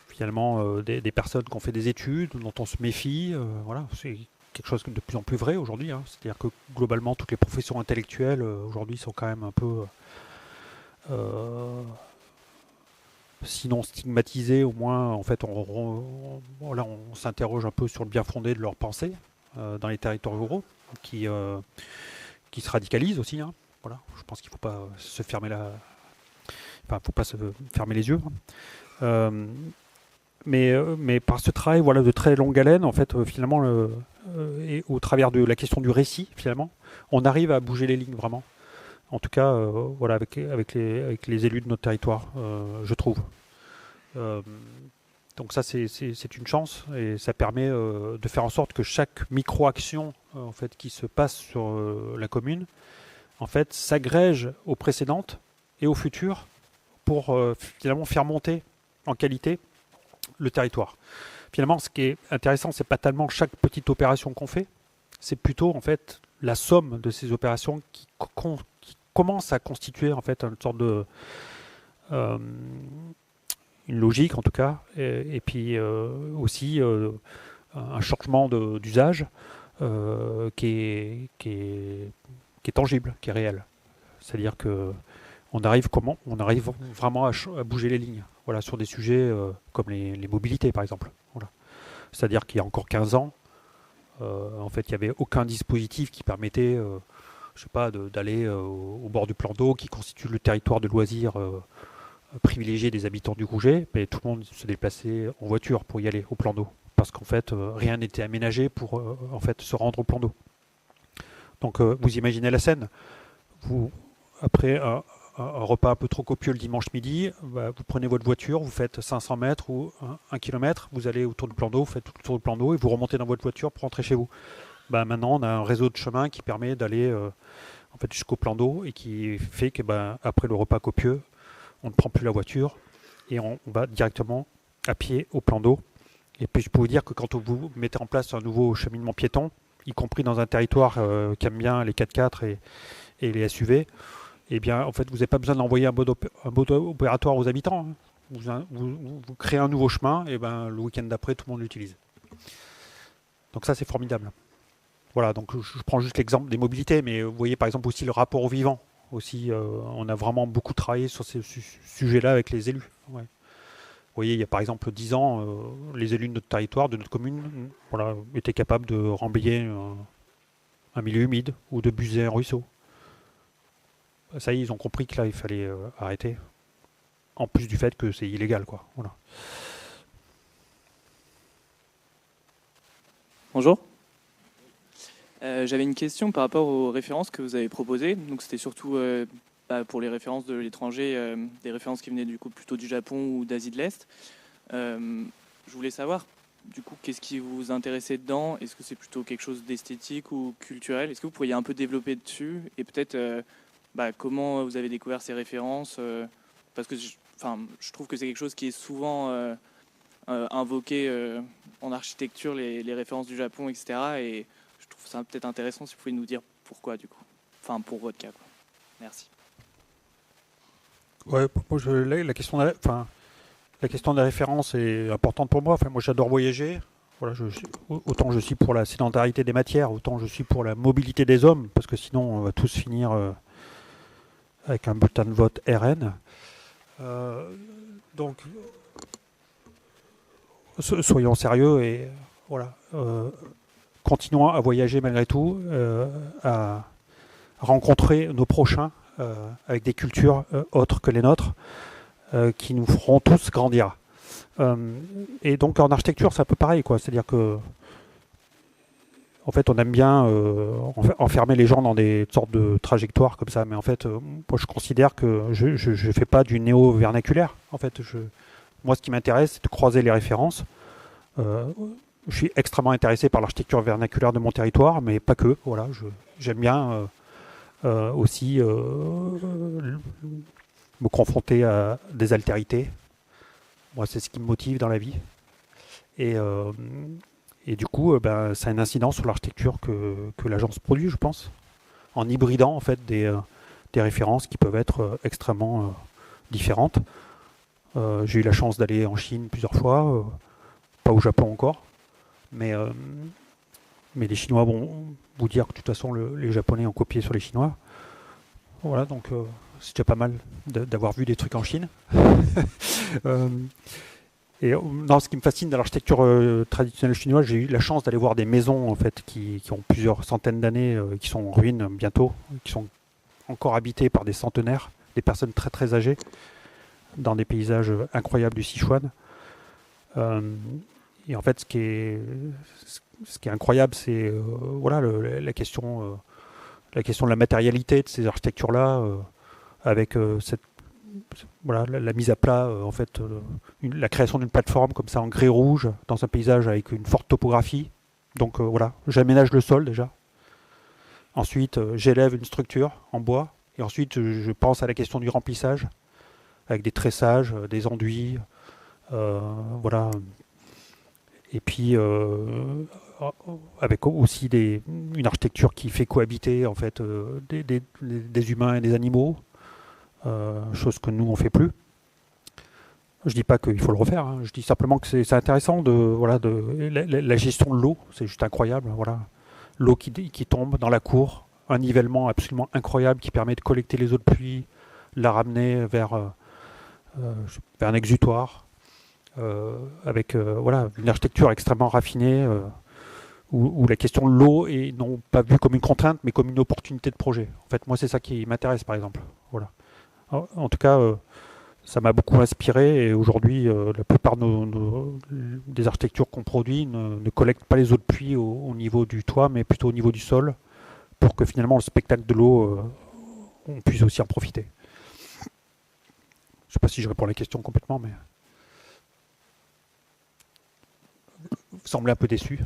finalement des personnes qui ont fait des études, dont on se méfie. Voilà, c'est quelque chose de plus en plus vrai aujourd'hui. Hein. C'est-à-dire que globalement, toutes les professions intellectuelles aujourd'hui sont quand même un peu, sinon stigmatisées, au moins en fait, on s'interroge un peu sur le bien fondé de leurs pensées dans les territoires ruraux, qui se radicalisent aussi. Hein. Voilà, je pense qu'il ne faut pas se fermer faut pas se fermer les yeux. Hein. Mais par ce travail de très longue haleine, en fait, finalement, et au travers de la question du récit, finalement, on arrive à bouger les lignes vraiment. En tout cas, avec les élus de notre territoire, je trouve. Donc ça, c'est une chance, et ça permet de faire en sorte que chaque micro-action en fait, qui se passe sur la commune, en fait, s'agrège aux précédentes et aux futures pour finalement faire monter en qualité le territoire. Finalement, ce qui est intéressant, c'est pas tellement chaque petite opération qu'on fait, c'est plutôt en fait la somme de ces opérations qui commence à constituer en fait une sorte de une logique en tout cas, et puis aussi un changement d'usage qui est tangible, qui est réel. C'est-à-dire que on arrive vraiment à bouger les lignes. Voilà, sur des sujets comme les mobilités, par exemple. Voilà. C'est-à-dire qu'il y a encore 15 ans, en fait, il n'y avait aucun dispositif qui permettait, d'aller au bord du plan d'eau qui constitue le territoire de loisirs privilégié des habitants du Rouget, mais tout le monde se déplaçait en voiture pour y aller au plan d'eau, parce qu'en fait, rien n'était aménagé pour en fait se rendre au plan d'eau. Donc, vous imaginez la scène. après un repas un peu trop copieux le dimanche midi, vous prenez votre voiture, vous faites 500 mètres ou 1 km, vous allez autour du plan d'eau, vous faites tout le tour du plan d'eau et vous remontez dans votre voiture pour rentrer chez vous. Maintenant, on a un réseau de chemin qui permet d'aller jusqu'au plan d'eau et qui fait que après le repas copieux, on ne prend plus la voiture et on va directement à pied au plan d'eau. Et puis je peux vous dire que quand vous mettez en place un nouveau cheminement piéton, y compris dans un territoire qui aime bien les 4x4 et les SUV, vous n'avez pas besoin d'envoyer un mode opératoire aux habitants. Vous créez un nouveau chemin et le week-end d'après, tout le monde l'utilise. Donc ça, c'est formidable. Voilà, donc je prends juste l'exemple des mobilités, mais vous voyez par exemple aussi le rapport au vivant. Aussi, on a vraiment beaucoup travaillé sur ces sujets-là avec les élus. Ouais. Vous voyez, il y a par exemple 10 ans, les élus de notre territoire, de notre commune, étaient capables de remblayer un milieu humide ou de buser un ruisseau. Ça y est, ils ont compris que là, il fallait arrêter. En plus du fait que c'est illégal, quoi. Voilà. Bonjour. J'avais une question par rapport aux références que vous avez proposées. Donc c'était surtout pour les références de l'étranger, des références qui venaient du coup plutôt du Japon ou d'Asie de l'Est. Je voulais savoir du coup qu'est-ce qui vous intéressait dedans. Est-ce que c'est plutôt quelque chose d'esthétique ou culturel? Est-ce que vous pourriez un peu développer dessus et peut-être comment vous avez découvert ces références? Parce que je trouve que c'est quelque chose qui est souvent invoqué en architecture, les références du Japon, etc. Et je trouve ça peut-être intéressant si vous pouvez nous dire pourquoi du coup. Enfin, pour votre cas, quoi. Merci. Ouais, moi, la question de la référence est importante pour moi. Moi, j'adore voyager. Voilà, autant je suis pour la sédentarité des matières, autant je suis pour la mobilité des hommes, parce que sinon, on va tous finir avec un bulletin de vote RN. Donc, soyons sérieux et voilà. Continuons à voyager malgré tout, à rencontrer nos prochains avec des cultures autres que les nôtres, qui nous feront tous grandir. Et donc en architecture, c'est un peu pareil, quoi. C'est-à-dire que, en fait, on aime bien enfermer les gens dans des sortes de trajectoires comme ça, mais en fait, moi, je considère que je fais pas du néo-vernaculaire. En fait, moi, ce qui m'intéresse, c'est de croiser les références. Je suis extrêmement intéressé par l'architecture vernaculaire de mon territoire, mais pas que. Voilà, j'aime bien aussi me confronter à des altérités. Moi, c'est ce qui me motive dans la vie. Et du coup, ça a une incidence sur l'architecture que l'agence produit, je pense, en hybridant en fait des références qui peuvent être extrêmement différentes. J'ai eu la chance d'aller en Chine plusieurs fois, pas au Japon encore, mais les Chinois vont vous dire que de toute façon les Japonais ont copié sur les Chinois. Voilà, donc c'est déjà pas mal d'avoir vu des trucs en Chine. Ce qui me fascine dans l'architecture traditionnelle chinoise, j'ai eu la chance d'aller voir des maisons en fait qui ont plusieurs centaines d'années, qui sont en ruine bientôt, qui sont encore habitées par des centenaires, des personnes très très âgées, dans des paysages incroyables du Sichuan. Et en fait, ce qui est incroyable, c'est la question de la matérialité de ces architectures-là, avec la mise à plat, la création d'une plateforme comme ça en grès rouge dans un paysage avec une forte topographie. Donc j'aménage le sol déjà. Ensuite, j'élève une structure en bois. Et ensuite, je pense à la question du remplissage avec des tressages, des enduits, Et puis avec aussi une architecture qui fait cohabiter en fait des humains et des animaux. Chose que nous on fait plus. Je dis pas qu'il faut le refaire, hein. Je dis simplement que c'est intéressant la gestion de l'eau, c'est juste incroyable. Voilà, l'eau qui tombe dans la cour, un nivellement absolument incroyable qui permet de collecter les eaux de pluie, la ramener vers un exutoire, avec une architecture extrêmement raffinée, où la question de l'eau est non pas vue comme une contrainte, mais comme une opportunité de projet. En fait, moi c'est ça qui m'intéresse par exemple. Voilà. En tout cas, ça m'a beaucoup inspiré et aujourd'hui, la plupart des architectures qu'on produit ne collectent pas les eaux de pluie au niveau du toit, mais plutôt au niveau du sol, pour que finalement le spectacle de l'eau on puisse aussi en profiter. Je ne sais pas si je réponds à la question complètement, mais vous semblez un peu déçu.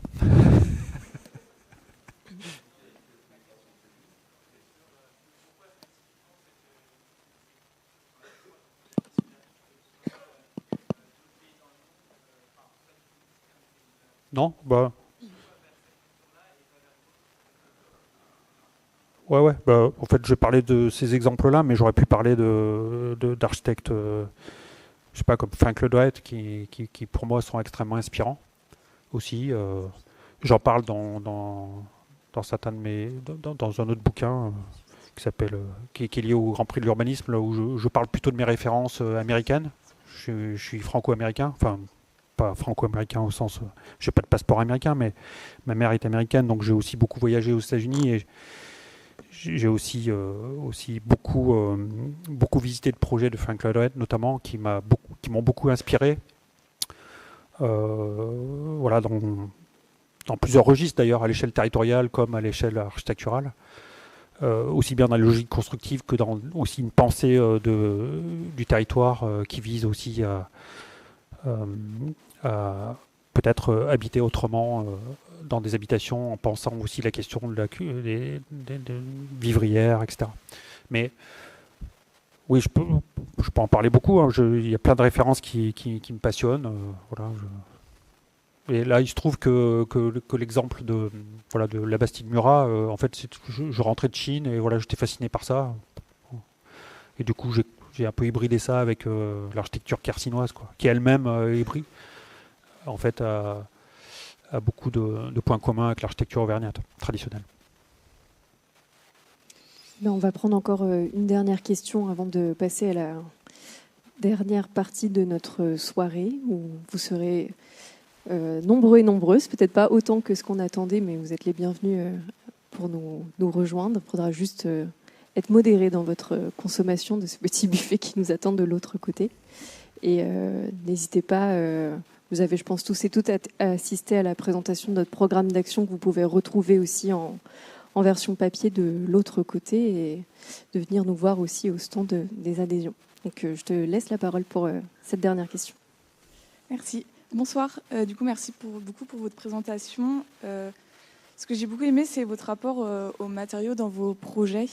Non, bah. Ouais. Bah, en fait, je parlais de ces exemples-là, mais j'aurais pu parler d'architectes, je sais pas, comme Frank Lloyd Wright, qui pour moi sont extrêmement inspirants aussi. J'en parle dans certains de dans un autre bouquin qui s'appelle, qui est lié au Grand Prix de l'urbanisme, là où je parle plutôt de mes références américaines. Je suis franco-américain, enfin pas franco-américain au sens, j'ai pas de passeport américain, mais ma mère est américaine, donc j'ai aussi beaucoup voyagé aux États-Unis et j'ai aussi beaucoup visité de projets de Frank Lloyd Wright, notamment, qui m'ont beaucoup inspiré. Voilà, dans plusieurs registres d'ailleurs, à l'échelle territoriale comme à l'échelle architecturale. Aussi bien dans la logique constructive que dans aussi une pensée du territoire qui vise aussi à peut-être habiter autrement dans des habitations en pensant aussi la question des vivrières, etc. Mais oui, je peux en parler beaucoup. Hein. Il y a plein de références qui me passionnent. Voilà, et là, il se trouve que l'exemple de la Bastide Murat, en fait, je rentrais de Chine et voilà, j'étais fasciné par ça. Et du coup, j'ai un peu hybridé ça avec l'architecture quercinoise, quoi, qui elle-même hybride, en fait, a beaucoup de points communs avec l'architecture auvergnate traditionnelle. On va prendre encore une dernière question avant de passer à la dernière partie de notre soirée, où vous serez nombreux et nombreuses, peut-être pas autant que ce qu'on attendait, mais vous êtes les bienvenus pour nous rejoindre. Il faudra juste être modéré dans votre consommation de ce petit buffet qui nous attend de l'autre côté. Et n'hésitez pas, vous avez, je pense, tous et toutes assisté à la présentation de notre programme d'action que vous pouvez retrouver aussi en version papier de l'autre côté et de venir nous voir aussi au stand des adhésions. Donc je te laisse la parole pour cette dernière question. Merci. Bonsoir. Du coup, merci beaucoup pour votre présentation. Ce que j'ai beaucoup aimé, c'est votre rapport aux matériaux dans vos projets.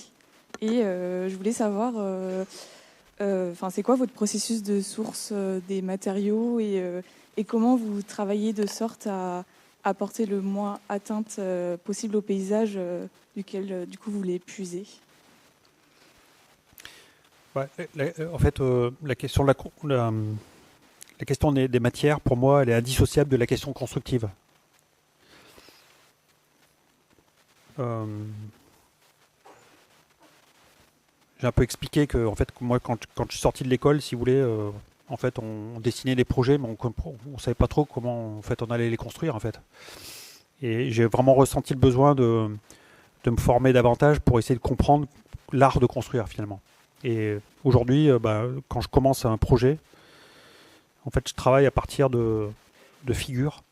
Et je voulais savoir, c'est quoi votre processus de source des matériaux et comment vous travaillez de sorte à apporter le moins atteinte possible au paysage duquel, du coup, vous les puisez. Ouais, en fait, la question la question des matières, pour moi, elle est indissociable de la question constructive. J'ai un peu expliqué que, en fait, moi, quand je suis sorti de l'école, si vous voulez, en fait, on dessinait des projets, mais on savait pas trop comment, en fait, on allait les construire, en fait. Et j'ai vraiment ressenti le besoin de me former davantage pour essayer de comprendre l'art de construire, finalement. Et aujourd'hui, quand je commence un projet, en fait, je travaille à partir de figures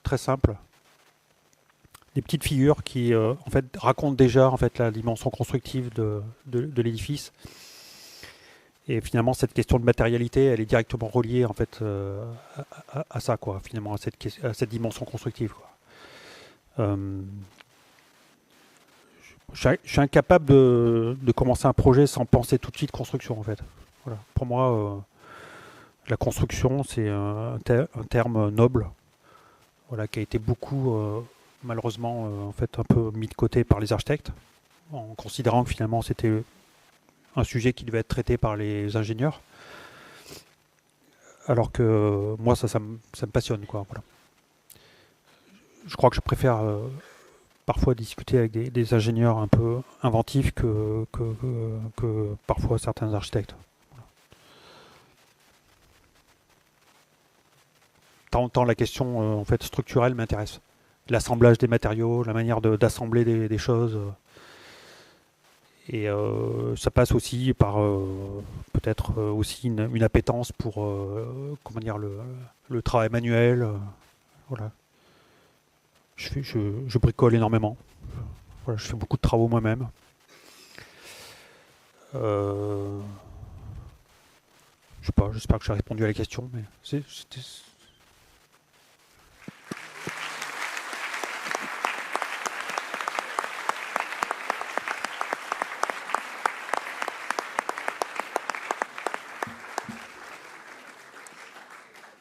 très simples. Des petites figures qui, en fait, racontent déjà, en fait, la dimension constructive de l'édifice. Et finalement, cette question de matérialité, elle est directement reliée, en fait, à ça, quoi, finalement, à cette dimension constructive, quoi. Je suis incapable de commencer un projet sans penser tout de suite construction, en fait. Voilà. Pour moi, la construction, c'est un terme noble, voilà, qui a été beaucoup, malheureusement, en fait, un peu mis de côté par les architectes, en considérant que finalement c'était un sujet qui devait être traité par les ingénieurs, alors que moi, ça me passionne, quoi. Voilà. Je crois que je préfère parfois discuter avec des ingénieurs un peu inventifs que parfois certains architectes. Tant la question en fait structurelle m'intéresse. L'assemblage des matériaux, la manière d'assembler des choses. Et ça passe aussi par peut-être aussi une appétence pour comment dire, le travail manuel. Voilà. Je bricole énormément. Voilà, je fais beaucoup de travaux moi-même. Je sais pas, j'espère que j'ai répondu à la question, mais c'était